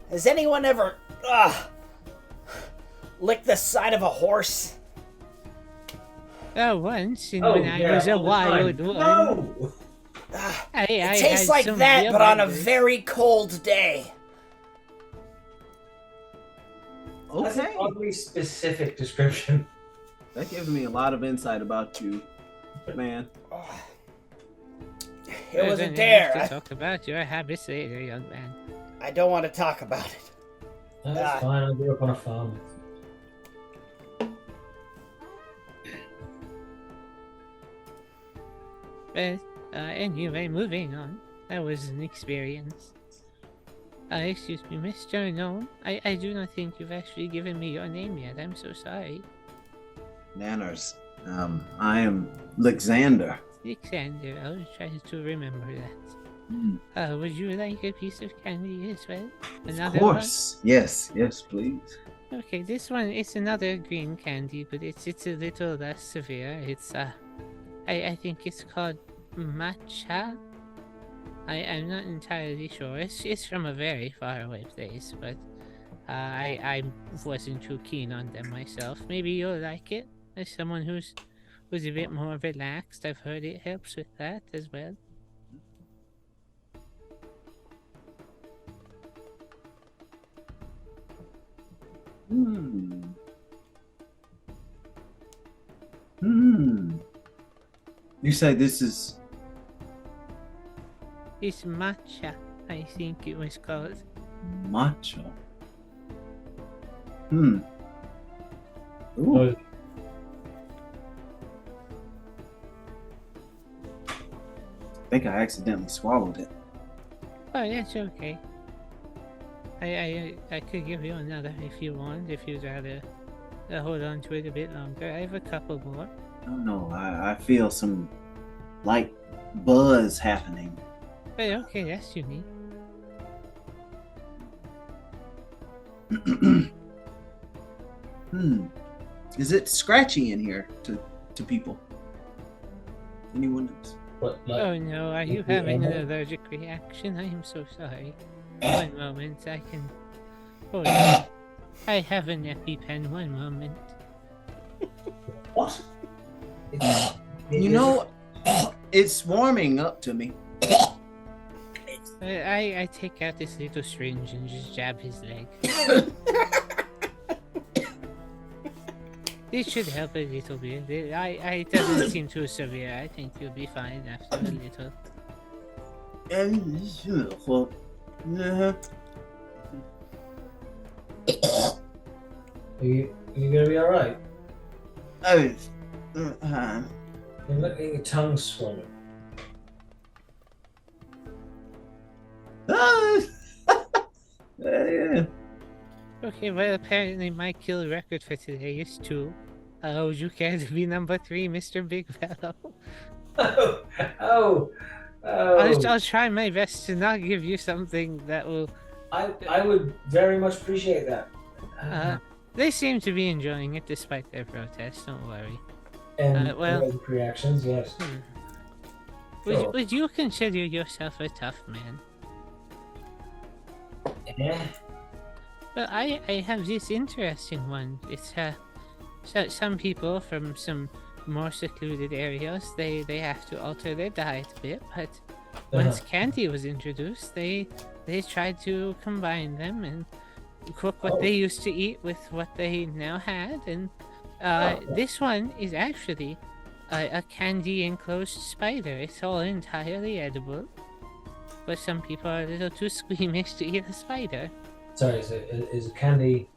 Has anyone ever licked the side of a horse? Once, when I was a all the wild time. one. No! It tastes like that, but on a very cold day. That's an Okay. oddly specific description. That gives me a lot of insight about you, man. It was a Have dare. to talk about your habits later, young man. I don't want to talk about it. That's fine, I grew up on a farm. But anyway, moving on. That was an experience. Excuse me, Mr. Gnome. I do not think you've actually given me your name yet. I'm so sorry. Nanners. I am Alexander. Alexander, I'll try to remember that. Mm, Would you like a piece of candy as well? of course. Yes, please. One? Okay, this one is another green candy, but it's a little less severe. It's I think it's called matcha. I'm not entirely sure. It's from a very far away place, but I wasn't too keen on them myself. Maybe you'll like it. As someone who's a bit more relaxed, I've heard it helps with that as well. Hmm. You say this is It's matcha, I think it was called. matcha. Ooh. I think I accidentally swallowed it. Oh, that's okay. I could give you another if you want, if you'd rather hold on to it a bit longer. I have a couple more. Oh no, I feel some light buzz happening. But okay, that's unique. Is it scratchy in here to people? Anyone knows? What, like, Oh no, are you having an allergic reaction? I am so sorry. One moment, I can... Hold on. I have an EpiPen, one moment. what? You know, it's warming up to me. I take out this little syringe and just jab his leg. This should help a little bit. It doesn't seem too severe. I think you'll be fine after a little. Are you gonna be alright? Oh, You're looking at your tongue swollen. yeah. Okay, well, apparently my kill record for today is 2. Would you care to be number 3, Mr. Big Fellow? Oh. I'll try my best to not give you something that will... I would very much appreciate that. They seem to be enjoying it despite their protests, don't worry. And well- allergic reactions, yes. Sure. Would you consider yourself a tough man? Yeah. Well, I have this interesting one. It's so some people from some more secluded areas, they have to alter their diet a bit, but once candy was introduced, they tried to combine them and cook what they used to eat with what they now had, and this one is actually a candy enclosed spider. It's all entirely edible, but some people are a little too squeamish to eat a spider. Sorry, is candy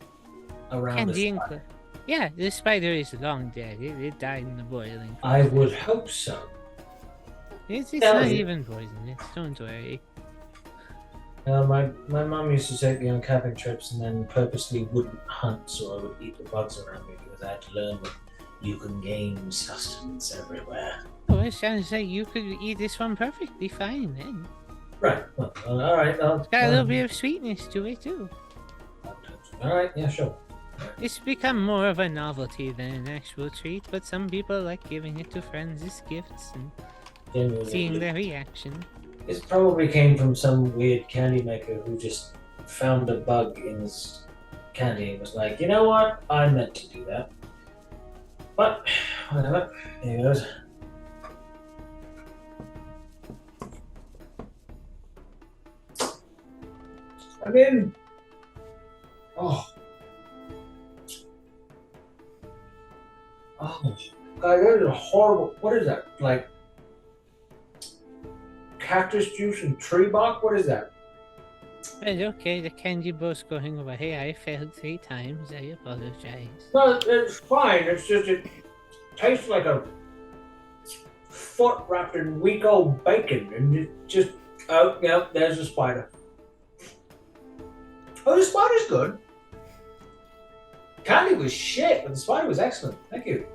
around Candy the spider? enclosed. Yeah, the spider is long dead. It died in the boiling. I would hope so. It's Yeah, not yeah. even poisonous. Don't worry. My mum used to take me on camping trips and then purposely wouldn't hunt, so I would eat the bugs around me because I had to learn that you can gain sustenance everywhere. Oh, it sounds like you could eat this one perfectly fine then. Right. Well, all right. It's got a little bit of sweetness to it too. All right. Yeah. Sure. It's become more of a novelty than an actual treat, but some people like giving it to friends as gifts and Genuinely. seeing their reaction. It probably came from some weird candy maker who just found a bug in his candy and was like, you know what? I meant to do that. But, whatever. Here it goes. I'm in. Oh. Oh. God, that is a horrible. What is that? Like cactus juice and tree bark? What is that? But okay, the candy boat's going away. I failed 3 times. I apologize. No, it's fine. It's just it tastes like a foot wrapped in week-old bacon, and it just oh yeah, there's a spider. Oh, the spider's good. Candy was shit, but the spider was excellent. Thank you.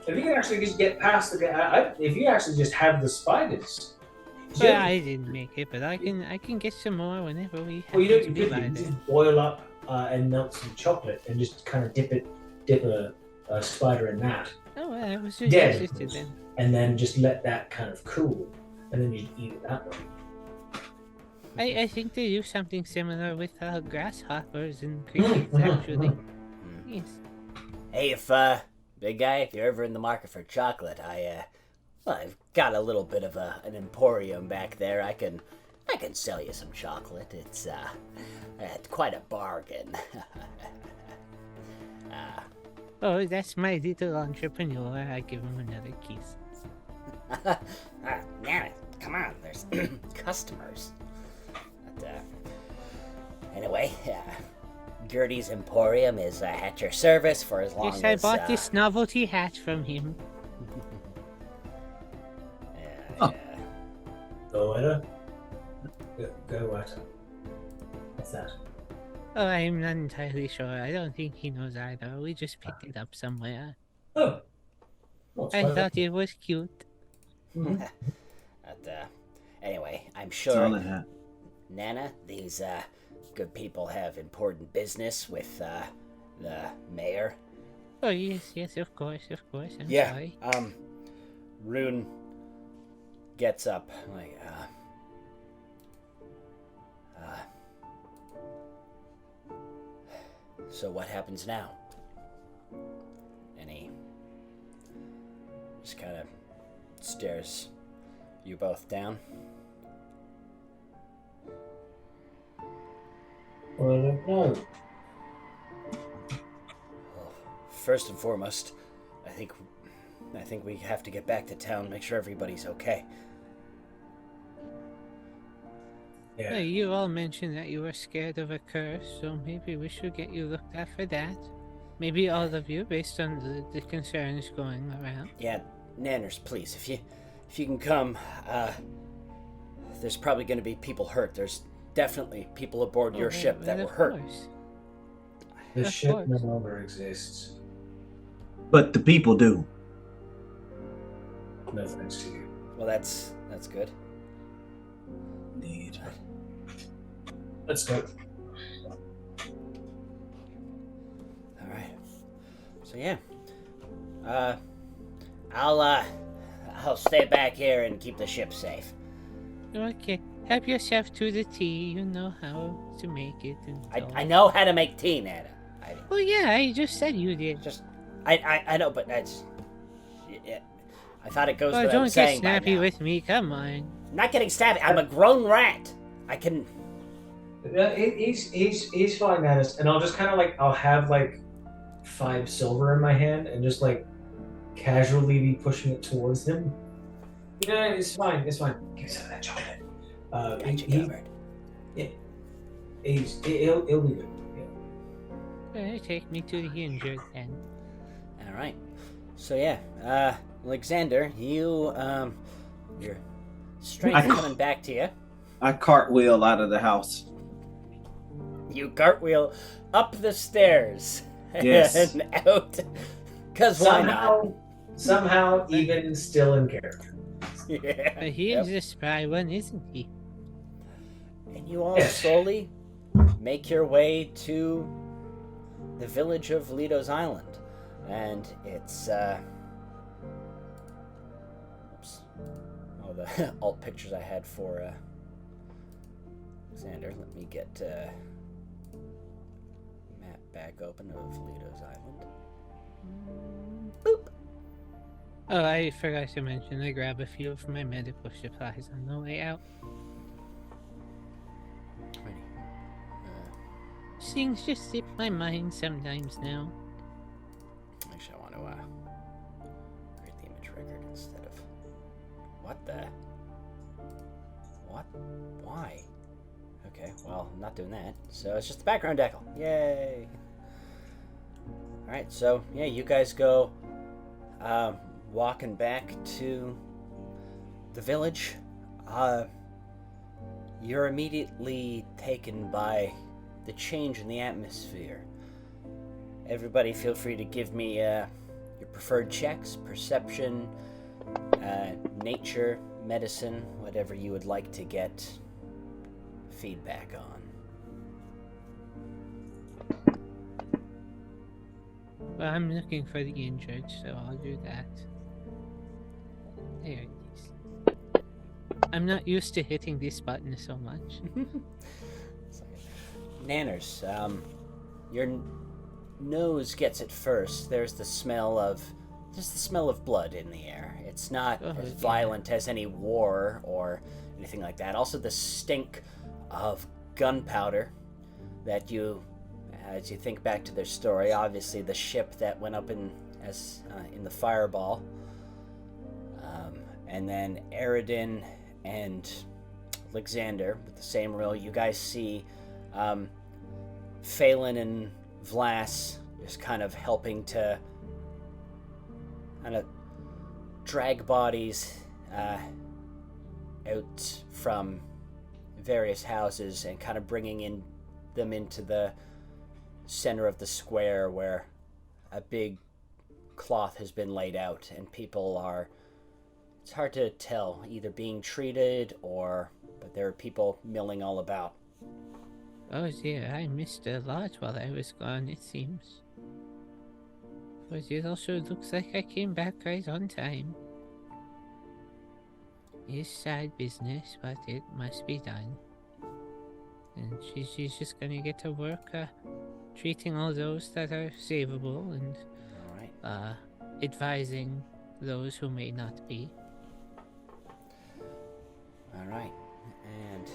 If you can actually just get past the, if you actually just have the spiders. Well, I didn't make it, but I can get some more whenever we have Well, you to don't. be You by can there. just boil up and melt some chocolate and just kind of dip a spider in that, Oh, well, I was just Dead. interested then. and then just let that kind of cool, and then you eat it that way. I think they do something similar with grasshoppers and crickets, actually. Yes. Hey, if big guy, if you're ever in the market for chocolate, I've got a little bit of an emporium back there. I can sell you some chocolate. It's quite a bargain. Oh, that's my little entrepreneur. I give him another kiss. Yeah, come on, there's customers. But, anyway, Gertie's Emporium is at your service for as long Yes, as... I bought this novelty hat from him. Go at her. Go at her. What's that? Oh, I'm not entirely sure. I don't think he knows either. We just picked it up somewhere. Oh. Well, it's I quite thought it was cute. Mhm. But, anyway, I'm That's sure, all I have. Nana, these good people have important business with the mayor. Oh, yes, of course. I'm Yeah. sorry. Rune gets up, like, so what happens now? And he just kind of stares you both down. Well, I don't know. Well, first and foremost, I think we have to get back to town, make sure everybody's okay. Yeah. Hey, you all mentioned that you were scared of a curse, so maybe we should get you looked at for that. Maybe all of you, based on the concerns going around. Yeah, Nanners, please, if you can come, there's probably going to be people hurt. There's definitely people aboard your ship that were hurt. Course. The Of ship no course. longer exists. But the people do. No thanks to you. Well, that's good. Indeed. Let's go. All right. So yeah, I'll stay back here and keep the ship safe. Okay, help yourself to the tea. You know how to make it. And I know how to make tea, Nana. Well, yeah, I just said you did. I know, but that's. Yeah, I thought it goes Oh, without don't get saying by snappy now. with me. Come on. I'm not getting stabbed. I'm a grown rat. I can. He's fine, Manus. And I'll just kind of I'll have 5 silver in my hand and just casually be pushing it towards him. Yeah, it's fine. Give me some of that chocolate. Got you covered. He'll be good. Yeah. Take me to the injured then. All right. So yeah, Alexander, your strength coming back to you. I cartwheel out of the house. You cartwheel up the stairs. Yes. And out. Because why not? Somehow, even still in character. Yeah. But he's the spry one, isn't he? And you all slowly make your way to the village of Lido's Island. And it's, oops. All the alt pictures I had for, Alexander. Let me get, map back open of Lido's Island. Boop. Oh, I forgot to mention, I grab a few of my medical supplies on the way out. Ready. Things just slip my mind sometimes now. Actually, I want to create the image record instead of. What the? What? Why? Okay, well, I'm not doing that. So it's just the background decal. Yay! Alright, so yeah, you guys go walking back to the village. You're immediately taken by the change in the atmosphere. Everybody feel free to give me your preferred checks, perception, nature, medicine, whatever you would like to get feedback on. Well, I'm looking for the injured, so I'll do that. There it is. I'm not used to hitting this button so much. Nanners, your nose gets it first. There's the smell of blood in the air. It's not as violent as any war or anything like that. Also, the stink of gunpowder that you, as you think back to their story, obviously the ship that went up in the fireball, and then Aridin and Alexander with the same role. You guys see Phelan and Vlas just kind of helping to kind of drag bodies out from various houses and kind of bringing in them into the center of the square where a big cloth has been laid out and people are, it's hard to tell, either being treated but there are people milling all about. Oh dear, I missed a lot while I was gone, it seems. But it also looks like I came back right on time. It's sad business, but it must be done. And she's just gonna get to work treating all those that are savable and advising those who may not be. Alright, and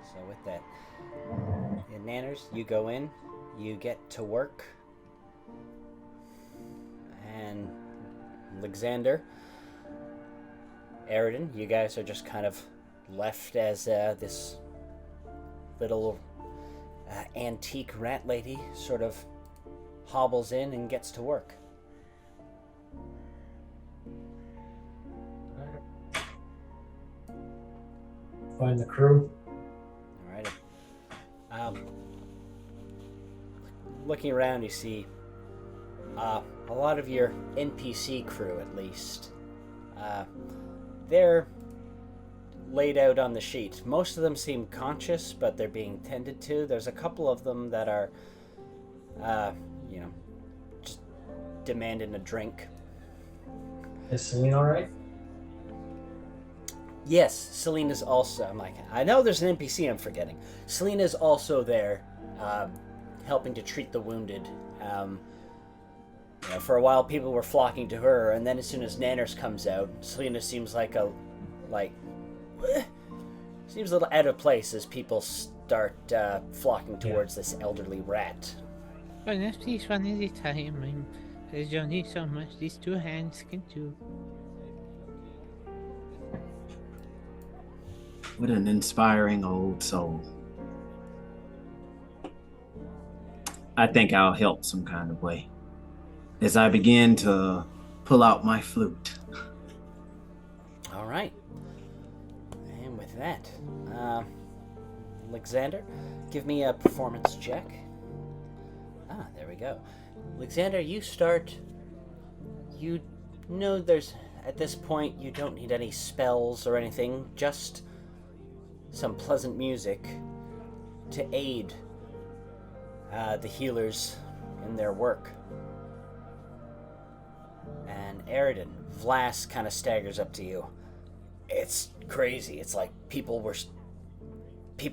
so with that, Nanners, you go in, you get to work, and Alexander, Eridan, you guys are just kind of left as this little antique rat lady sort of hobbles in and gets to work. Find the crew. Alrighty. Looking around, you see a lot of your NPC crew, at least. They're laid out on the sheet. Most of them seem conscious, but they're being tended to. There's a couple of them that are, just demanding a drink. Is Celine alright? Yes, Selena's also. I know there's an NPC I'm forgetting. Selena's also there, helping to treat the wounded. For a while, people were flocking to her, and then as soon as Nanners comes out, Selena seems seems a little out of place as people start flocking towards this elderly rat. But if please one at a time, there's only so much these two hands can do. What an inspiring old soul. I think I'll help some kind of way as I begin to pull out my flute. All right. And with that, Alexander, give me a performance check. There we go. Alexander, you start. You know at this point, you don't need any spells or anything, just some pleasant music to aid the healers in their work. And Eridan, Vlas kind of staggers up to you. It's crazy. It's like people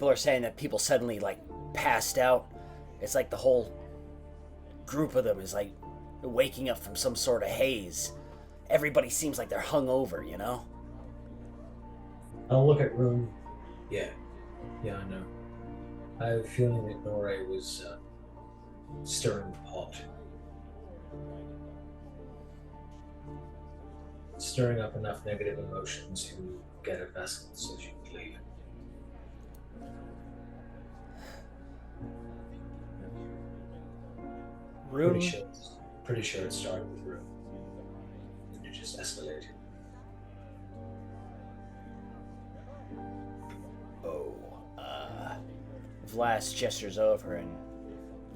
are saying that people suddenly passed out. It's like the whole group of them is waking up from some sort of haze. Everybody seems like they're hungover, you know? I'll look at Rune. Yeah, I know. I have a feeling that Noiree was stirring the pot. Stirring up enough negative emotion to get a vessel so she could leave. Rune? Pretty sure it started with Rune. And it just escalated. Vlas gestures over, and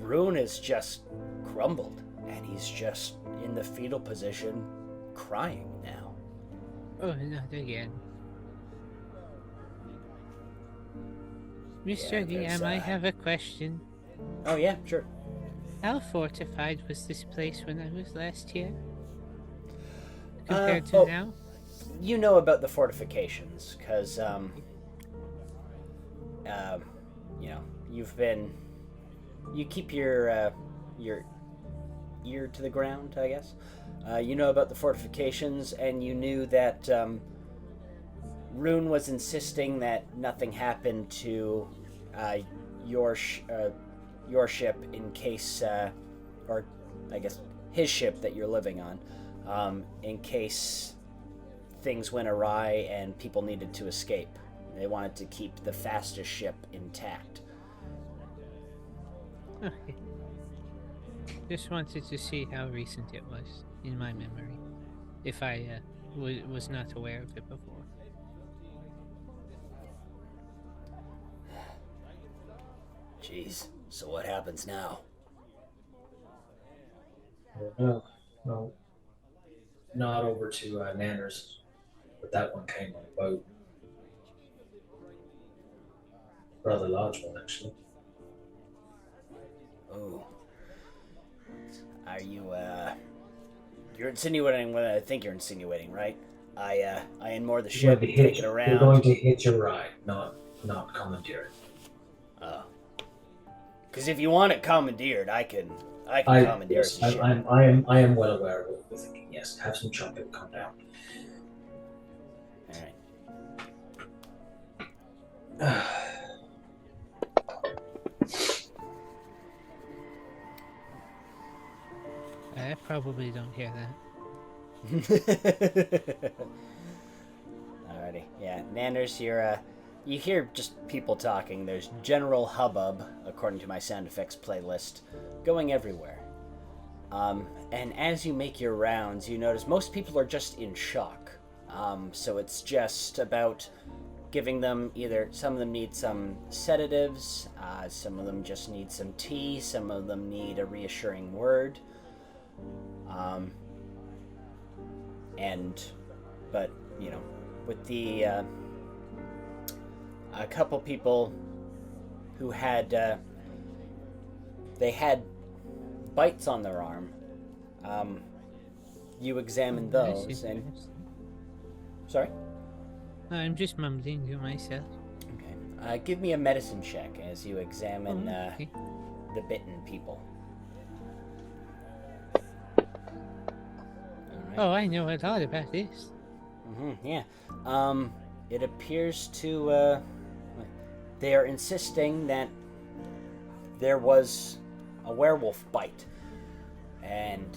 Rune is just crumbled, and he's just in the fetal position, crying now. Oh, not again. Mr. DM, I have a question. Oh yeah, sure. How fortified was this place when I was last here? Compared to now? You know about the fortifications, because, you keep your ear to the ground, I guess. You know about the fortifications, and you knew that, Rune was insisting that nothing happened to, your ship in case, or I guess his ship that you're living on, in case things went awry and people needed to escape. They wanted to keep the fastest ship intact. Okay. Just wanted to see how recent it was in my memory, if I was not aware of it before. Jeez. So what happens now? No. Not over to Nanners, but that one came on a boat. Rather large one, actually. Oh. Are you, You're insinuating what I think you're insinuating, right? I unmoor the ship, take it around. You're going to hitch a ride, not commandeer it. Oh. Because if you want it commandeered, I can commandeer yes, the ship. I am well aware of what you're thinking. Yes, have some chocolate, calm down. Alright. I probably don't hear that. Alrighty. Yeah, Nanners, you hear just people talking. There's general hubbub, according to my sound effects playlist, going everywhere. And as you make your rounds, you notice most people are just in shock. So it's just about giving them some of them need some sedatives, some of them just need some tea, some of them need a reassuring word. But, you know, with the, a couple people who had, they had bites on their arm, you examine those and... Sorry? I'm just mumbling to myself. Okay. Give me a medicine check as you examine, Okay. the bitten people. Oh, I know a lot about this. Yeah. It appears to, they are insisting that there was a werewolf bite, and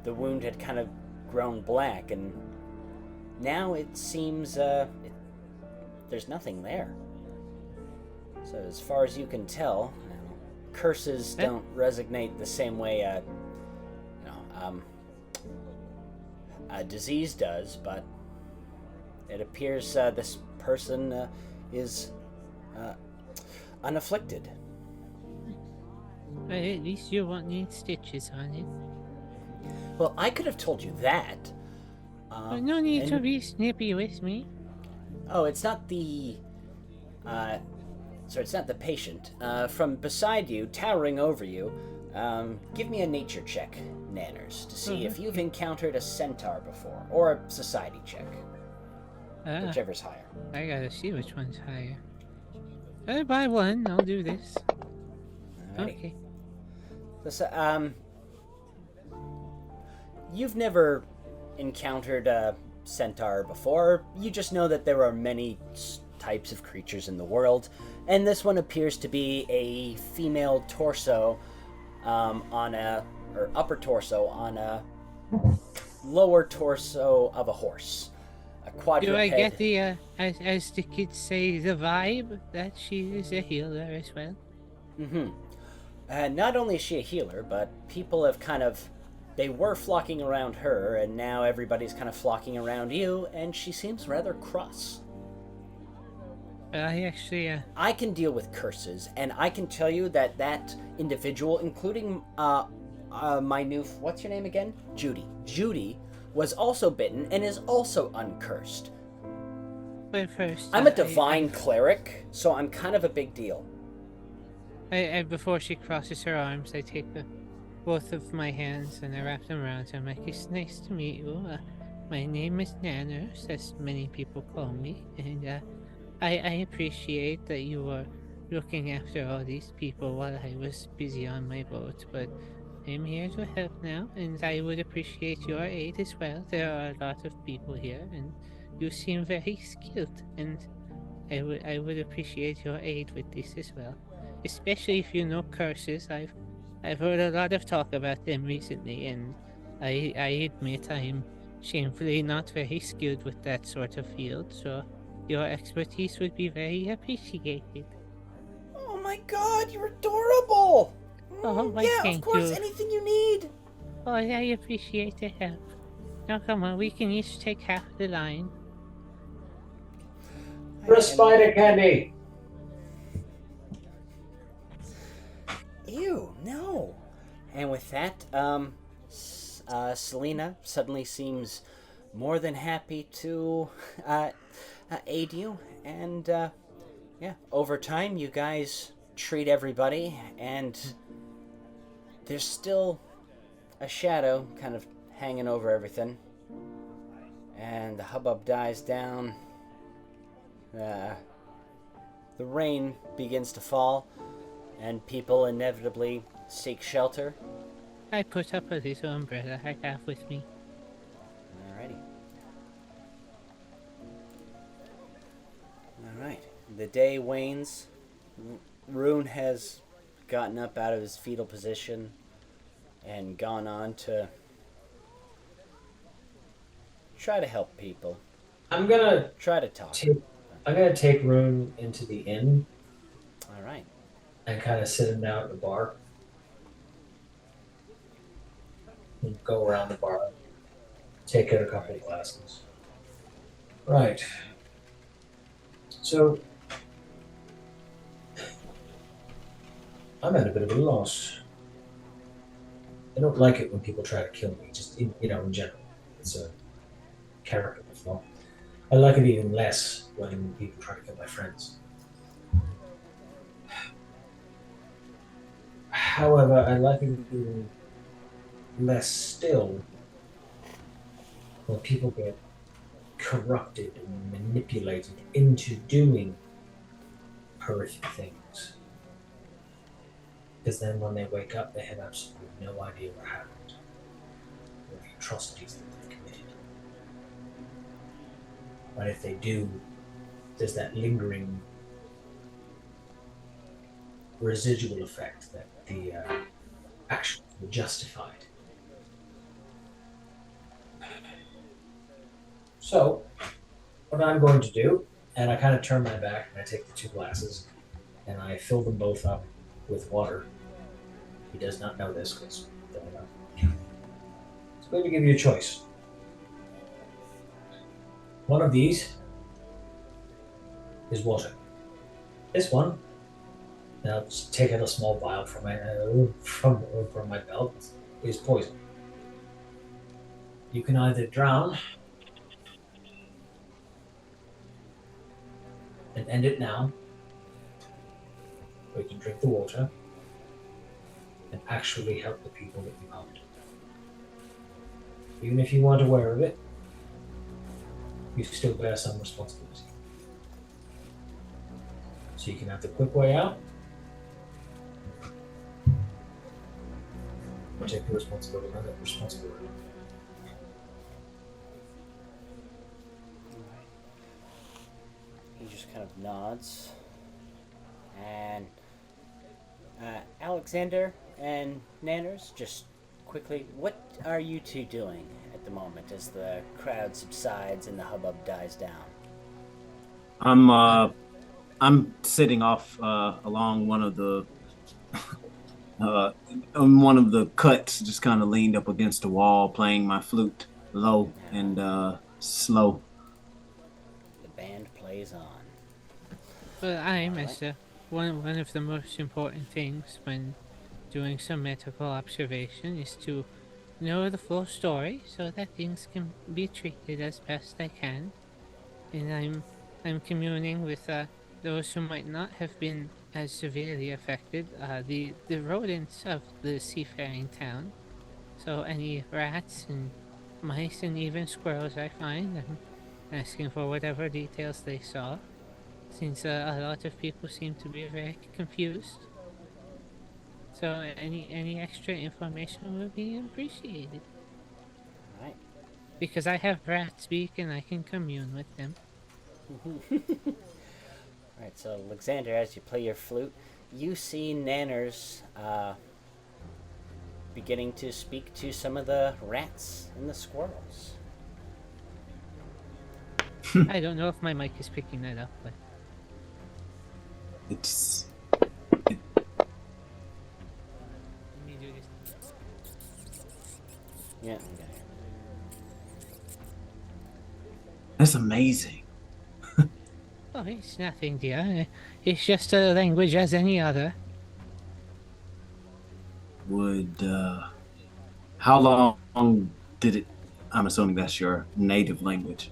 the wound had kind of grown black, and now it seems, there's nothing there. So as far as you can tell, curses don't resonate the same way, a disease does, but it appears this person is unafflicted. Well, at least you won't need stitches on it. Well, I could have told you that. But no need to be snippy with me. Oh, it's not the... it's not the patient. From beside you, towering over you, give me a nature check, Nanners, to see if you've encountered a centaur before, or a society check. Whichever's higher. I gotta see which one's higher. By one, I'll do this. Alrighty. Okay. So, you've never encountered a centaur before. You just know that there are many types of creatures in the world, and this one appears to be a female torso or upper torso on a lower torso of a horse. A quadruped. Do I get the, as the kids say, the vibe that she is a healer as well? Not only is she a healer, but people have they were flocking around her, and now everybody's kind of flocking around you, and she seems rather cross. I can deal with curses, and I can tell you that that individual, including my new... What's your name again? Judy. Judy was also bitten and is also uncursed. But first... I'm a divine cleric, so I'm kind of a big deal. Before she crosses her arms, I take both of my hands and I wrap them around her. I'm like, it's nice to meet you. My name is Nanners, as many people call me, and I appreciate that you were looking after all these people while I was busy on my boat, but I'm here to help now, and I would appreciate your aid as well. There are a lot of people here, and you seem very skilled, and I would appreciate your aid with this as well. Especially if you know curses. I've heard a lot of talk about them recently, and I admit I'm shamefully not very skilled with that sort of field, so your expertise would be very appreciated. Oh my god, you're adorable! Oh, why, yeah, thank of course, you. anything you need! Oh, I appreciate the help. Now come on, we can each take half the line. For a spider candy! And with that, Selena suddenly seems more than happy to aid you. And yeah, over time, you guys treat everybody, and there's still a shadow kind of hanging over everything. And the hubbub dies down. The rain begins to fall, and people inevitably seek shelter. I put up a little umbrella I have with me. Alrighty. Alright. The day wanes. Rune has gotten up out of his fetal position and gone on to try to help people. I'm gonna Try to talk. take Rune into the inn Alright. and kind of sit him down at the bar. And go around the bar, take out a couple of glasses. Right. So, I'm at a bit of a loss. I don't like it when people try to kill me, just in general. It's a character flaw. I like it even less when people try to kill my friends. However, I like it even less still when people get corrupted and manipulated into doing horrific things. Because then when they wake up, they have absolutely no idea what happened or the atrocities that they've committed. But if they do, there's that lingering residual effect that the actions were justified. So, what I'm going to do, and I kind of turn my back and I take the two glasses and I fill them both up with water. He does not know this because so I'm going to give you a choice. One of these is water. This one, and I'll just take out a small vial from my belt, is poison. You can either drown and end it now, or you can drink the water and actually help the people that you harmed. Even if you weren't aware of it, you still bear some responsibility. So you can have the quick way out, or take the responsibility, not that responsibility. He just kind of nods. And Alexander and Nanners, just quickly, what are you two doing at the moment as the crowd subsides and the hubbub dies down? I'm sitting off along one of the on one of the cuts, just kind of leaned up against the wall, playing my flute low and slow. The band plays on. But I, Mister, one of the most important things when doing some medical observation is to know the full story so that things can be treated as best I can. And I'm communing with those who might not have been as severely affected, the rodents of the seafaring town. So any rats and mice and even squirrels I find, I'm asking for whatever details they saw, since a lot of people seem to be very confused. So any extra information would be appreciated. Right. Because I have rat speak and I can commune with them. Alright, so Alexander, as you play your flute, you see Nanners beginning to speak to some of the rats and the squirrels. I don't know if my mic is picking that up, but It's let me do this. Yeah, okay. that's amazing. Oh, it's nothing, dear. It's just a language as any other. How long did it? I'm assuming that's your native language.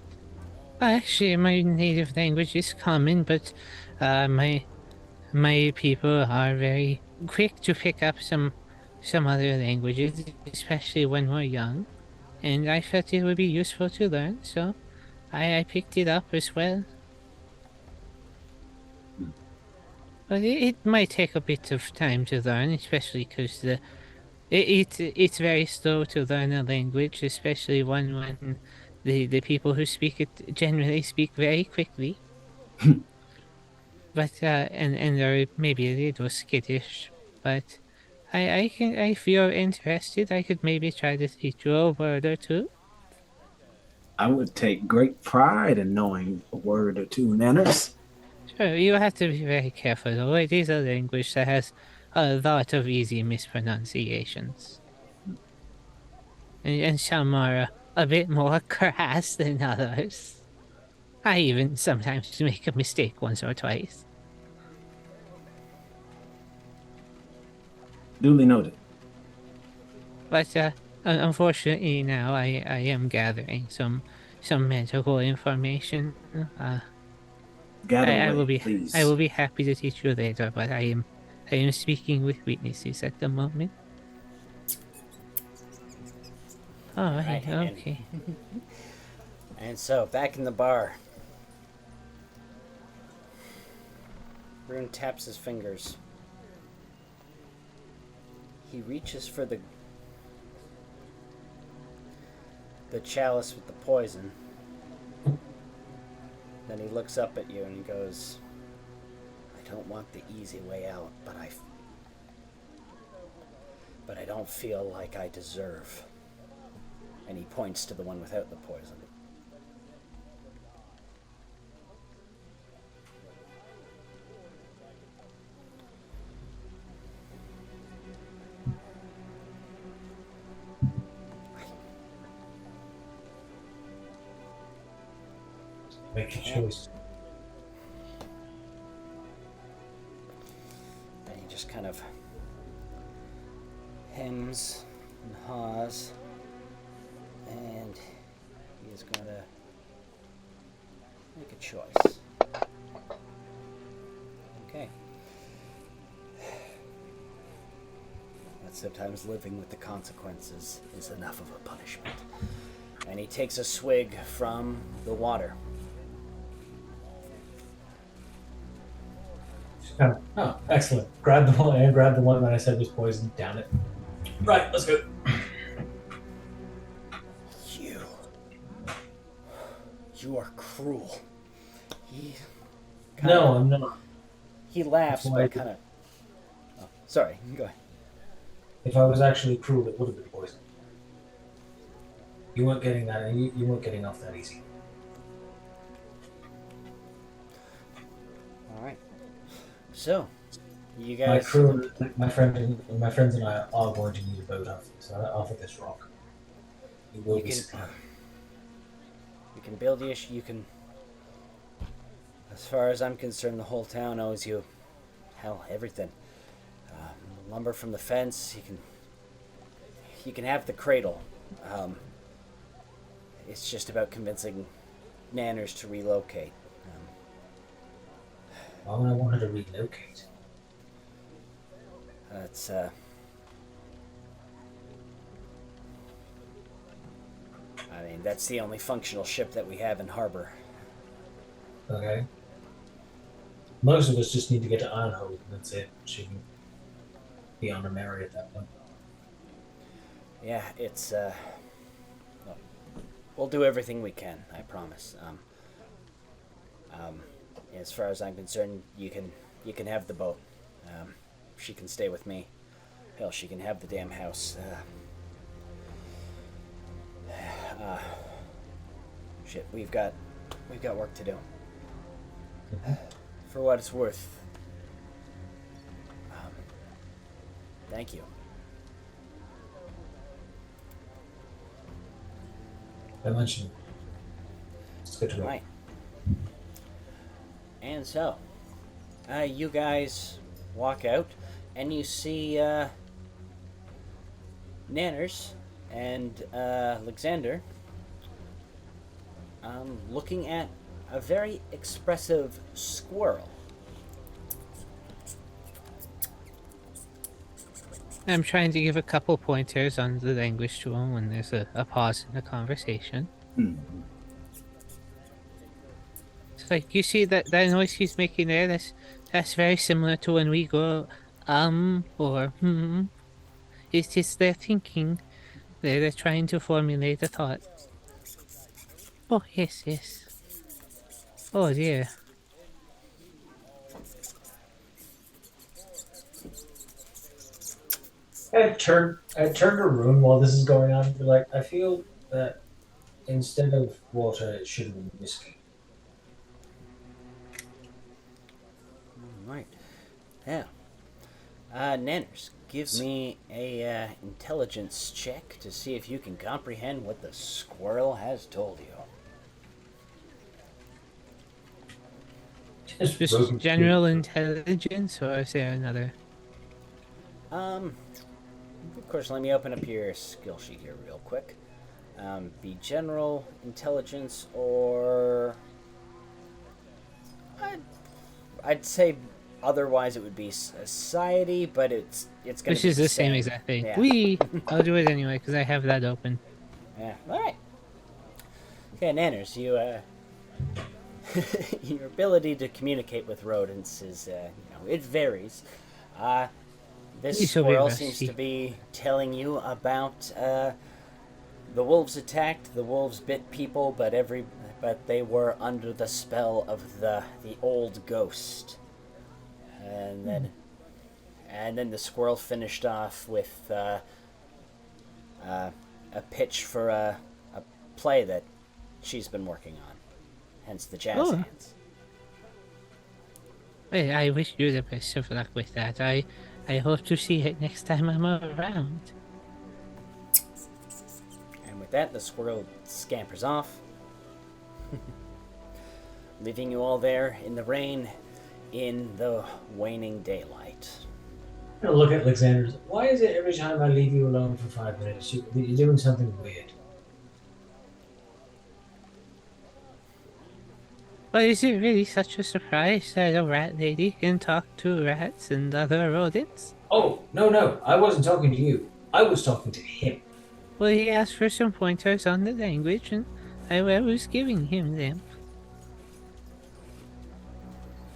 Actually, my native language is common, but my people are very quick to pick up some other languages, especially when we're young. And I felt it would be useful to learn, so I picked it up as well. But it might take a bit of time to learn, especially because it's very slow to learn a language, especially one when the people who speak it generally speak very quickly. But and they're maybe a little skittish. But if you're interested, I could maybe try to teach you a word or two. I would take great pride in knowing a word or two, Nanners. Sure, you have to be very careful though. It is a language that has a lot of easy mispronunciations. And some are a bit more crass than others. I even sometimes make a mistake once or twice. Duly noted. But unfortunately now I am gathering some medical information. Gather I will away, be please. I will be happy to teach you later, but I am speaking with witnesses at the moment. Oh, Right, okay. And so, back in the bar. Rune taps his fingers. He reaches for the chalice with the poison. Then he looks up at you and he goes, I don't want the easy way out, but I don't feel like I deserve. And he points to the one without the poison. Make your choice. And he just kind of hems and haws. And he is going to make a choice. Okay. But sometimes living with the consequences is enough of a punishment. And he takes a swig from the water. Oh, excellent. Grab the one that I said was poisoned. Down it. Right, let's go. You are cruel. No, I'm not. He laughs, but kind of... Oh, sorry, go ahead. If I was actually cruel, it would have been poison. You weren't getting that. You weren't getting off that easy. All right. So, you guys... My friends and I are going to need a boat off of this rock. You will be supplied. You can build the issue. You can... As far as I'm concerned, the whole town owes you... Hell, everything. Lumber from the fence. You can have the cradle. It's just about convincing Nanners to relocate. Why would I want her to relocate? That's I mean, that's the only functional ship that we have in harbor. Okay. Most of us just need to get to Ironhold, and that's it. She can be on her merry at that point. Yeah, it's well, we'll do everything we can, I promise. As far as I'm concerned, you can have the boat. She can stay with me. Hell, she can have the damn house. Shit, we've got work to do. For what it's worth. Thank you. I mentioned it's good to go. Right. And so, you guys walk out, and you see Nanners and Alexander looking at a very expressive squirrel. I'm trying to give a couple pointers on the language to him when there's a pause in the conversation. It's like, you see that noise he's making there? That's very similar to when we go, or, It's just their thinking. They're trying to formulate a thought. Oh, yes. Oh, dear. I turn to Rune while this is going on. Be like, I feel that instead of water, it should be whiskey. Right. Yeah. Nanners, give me a intelligence check to see if you can comprehend what the squirrel has told you. Just general intelligence, or is there another? Of course, let me open up your skill sheet here real quick. Be general intelligence, or I'd say otherwise it would be society, but it's gonna. Which is the same exact thing. Yeah. I'll do it anyway because I have that open. Yeah. All right. Okay, Nanners, you your ability to communicate with rodents is it varies. This squirrel seems to be telling you about the wolves attacked. The wolves bit people, but they were under the spell of the old ghost. And then the squirrel finished off with a pitch for a play that she's been working on. Hence the jazz hands. Well, I wish you the best of luck with that. I hope to see it next time I'm around. And with that, the squirrel scampers off, leaving you all there in the rain, in the waning daylight. I'm gonna look at Alexander. Why is it every time I leave you alone for 5 minutes, you're doing something weird? But is it really such a surprise that a rat lady can talk to rats and other rodents? Oh, no, I wasn't talking to you. I was talking to him. Well, he asked for some pointers on the language, and I was giving him them.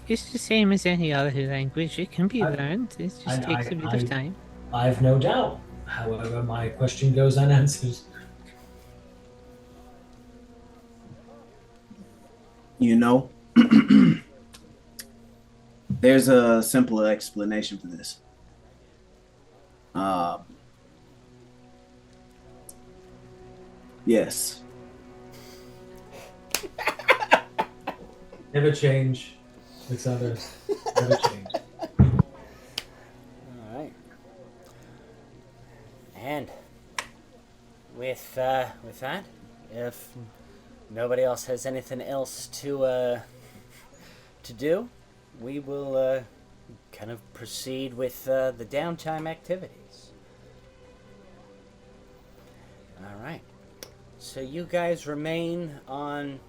It's the same as any other language. It can be learned. It just takes a bit of time. I've no doubt. However, my question goes unanswered. There's a simple explanation for this. Yes. Never change. Alexander, never change. Alright. And with that, if nobody else has anything else to do, we will kind of proceed with the downtime activities. Alright. So you guys remain on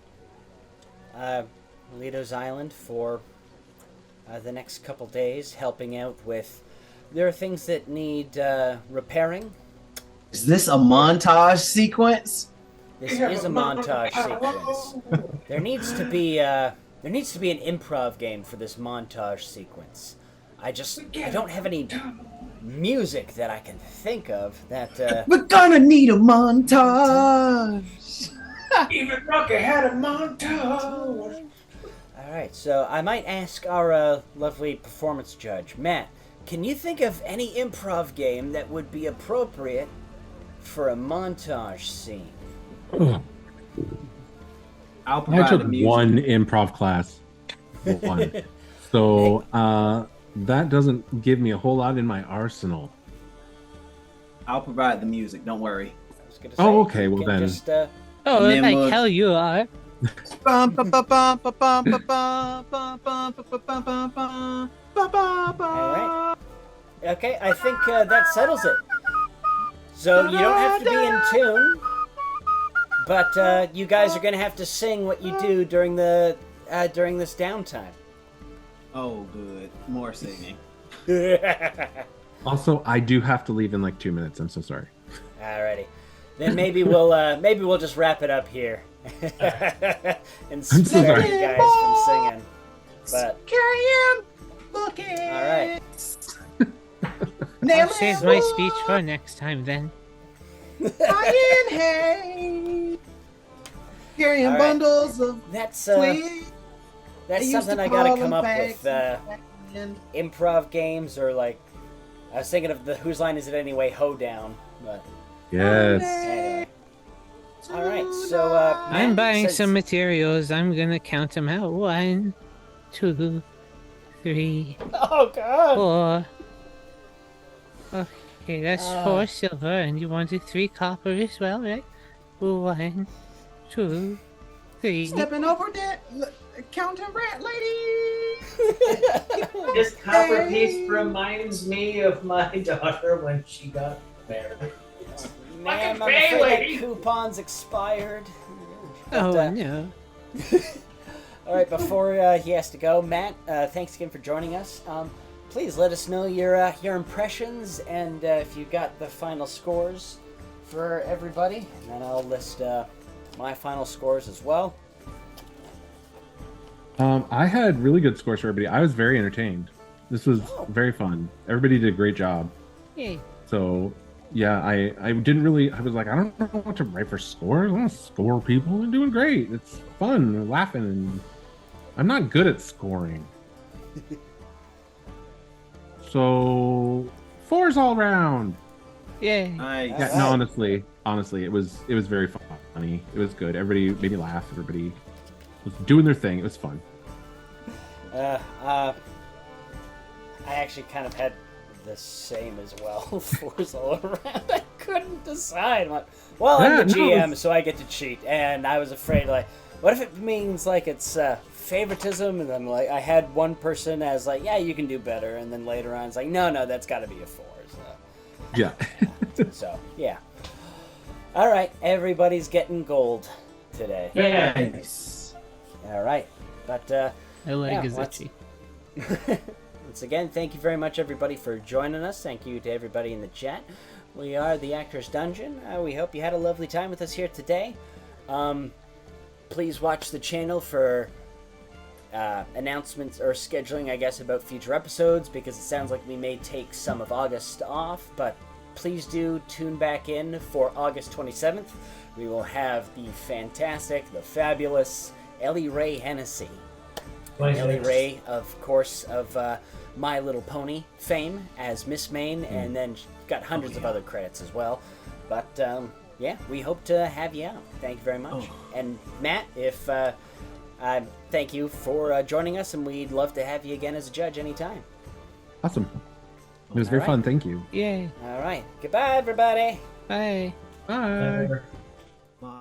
Lido's Island for the next couple days, helping out with... There are things that need repairing. Is this a montage sequence? This is a montage sequence. There needs to be an improv game for this montage sequence. I don't have any music that I can think of that... We're gonna need a montage! Even Rocky had a montage! Alright, so I might ask our lovely performance judge, Matt, can you think of any improv game that would be appropriate for a montage scene? I took one improv class. One. So that doesn't give me a whole lot in my arsenal. I'll provide the music, don't worry. I was gonna say, okay, well then. Just, like hell you are. Alright. Okay, I think that settles it. So you don't have to be in tune, but you guys are gonna have to sing what you do during this downtime. Oh, good. More singing. Also, I do have to leave in like 2 minutes. I'm so sorry. Alrighty, then maybe we'll just wrap it up here and so spare sorry. you guys from singing. But Carrying buckets. all right. I'll save my speech for next time then. Iron hay. Carrying All right. bundles of That's twigs. that's They used something to I gotta call come them up with. bags and- Improv games or like I was thinking of the Whose Line Is It Anyway hoedown, but Yes. anyway. All right, so I'm Matt buying says- some materials. I'm gonna count them out. 1, 2, 3, Oh God! 4. Okay, that's 4 silver, and you wanted 3 copper as well, right? 1, 2, 3. Stepping over that counting rat lady. This copper piece reminds me of my daughter when she got married. Ma'am, I'm Fucking pay, afraid lady. the coupon's expired. But, Oh no. all right, before he has to go, Matt, thanks again for joining us. Please let us know your impressions and if you got the final scores for everybody, and then I'll list my final scores as well. I had really good scores for everybody. I was very entertained. This was very fun. Everybody did a great job. Yay. So, yeah, I didn't really. I was like, I don't know what to write for scores. I want to score people. They're doing great. It's fun. We're laughing, and I'm not good at scoring. So, 4s all around. Yay. Nice. Yeah, no, honestly, it was very funny. It was good. Everybody made me laugh. Everybody was doing their thing. It was fun. I actually kind of had the same as well. 4s all around. I couldn't decide. I'm like, well, I'm the GM, so I get to cheat. And I was afraid, like, what if it means like it's favoritism? And I'm like, I had one person as like, yeah, you can do better, and then later on, it's like, no, that's got to be a 4. So. Yeah. So yeah. All right, everybody's getting gold today. Nice. All right, but I like yeah, Gazuchi. once again, thank you very much, everybody, for joining us. Thank you to everybody in the chat. We are the Actors Dungeon. We hope you had a lovely time with us here today. Please watch the channel for announcements or scheduling, I guess, about future episodes, because it sounds like we may take some of August off, but please do tune back in for August 27th. We will have the fantastic, the fabulous Ellie Ray Hennessy. Ellie Ray, of course, of My Little Pony fame as Miss Main, and then she's got hundreds of other credits as well. But yeah, we hope to have you out. Thank you very much. And Matt, if thank you for joining us, and we'd love to have you again as a judge anytime. Awesome. It was very All right. fun. Thank you. Yay. All right. Goodbye, everybody. Bye. Bye. Whatever.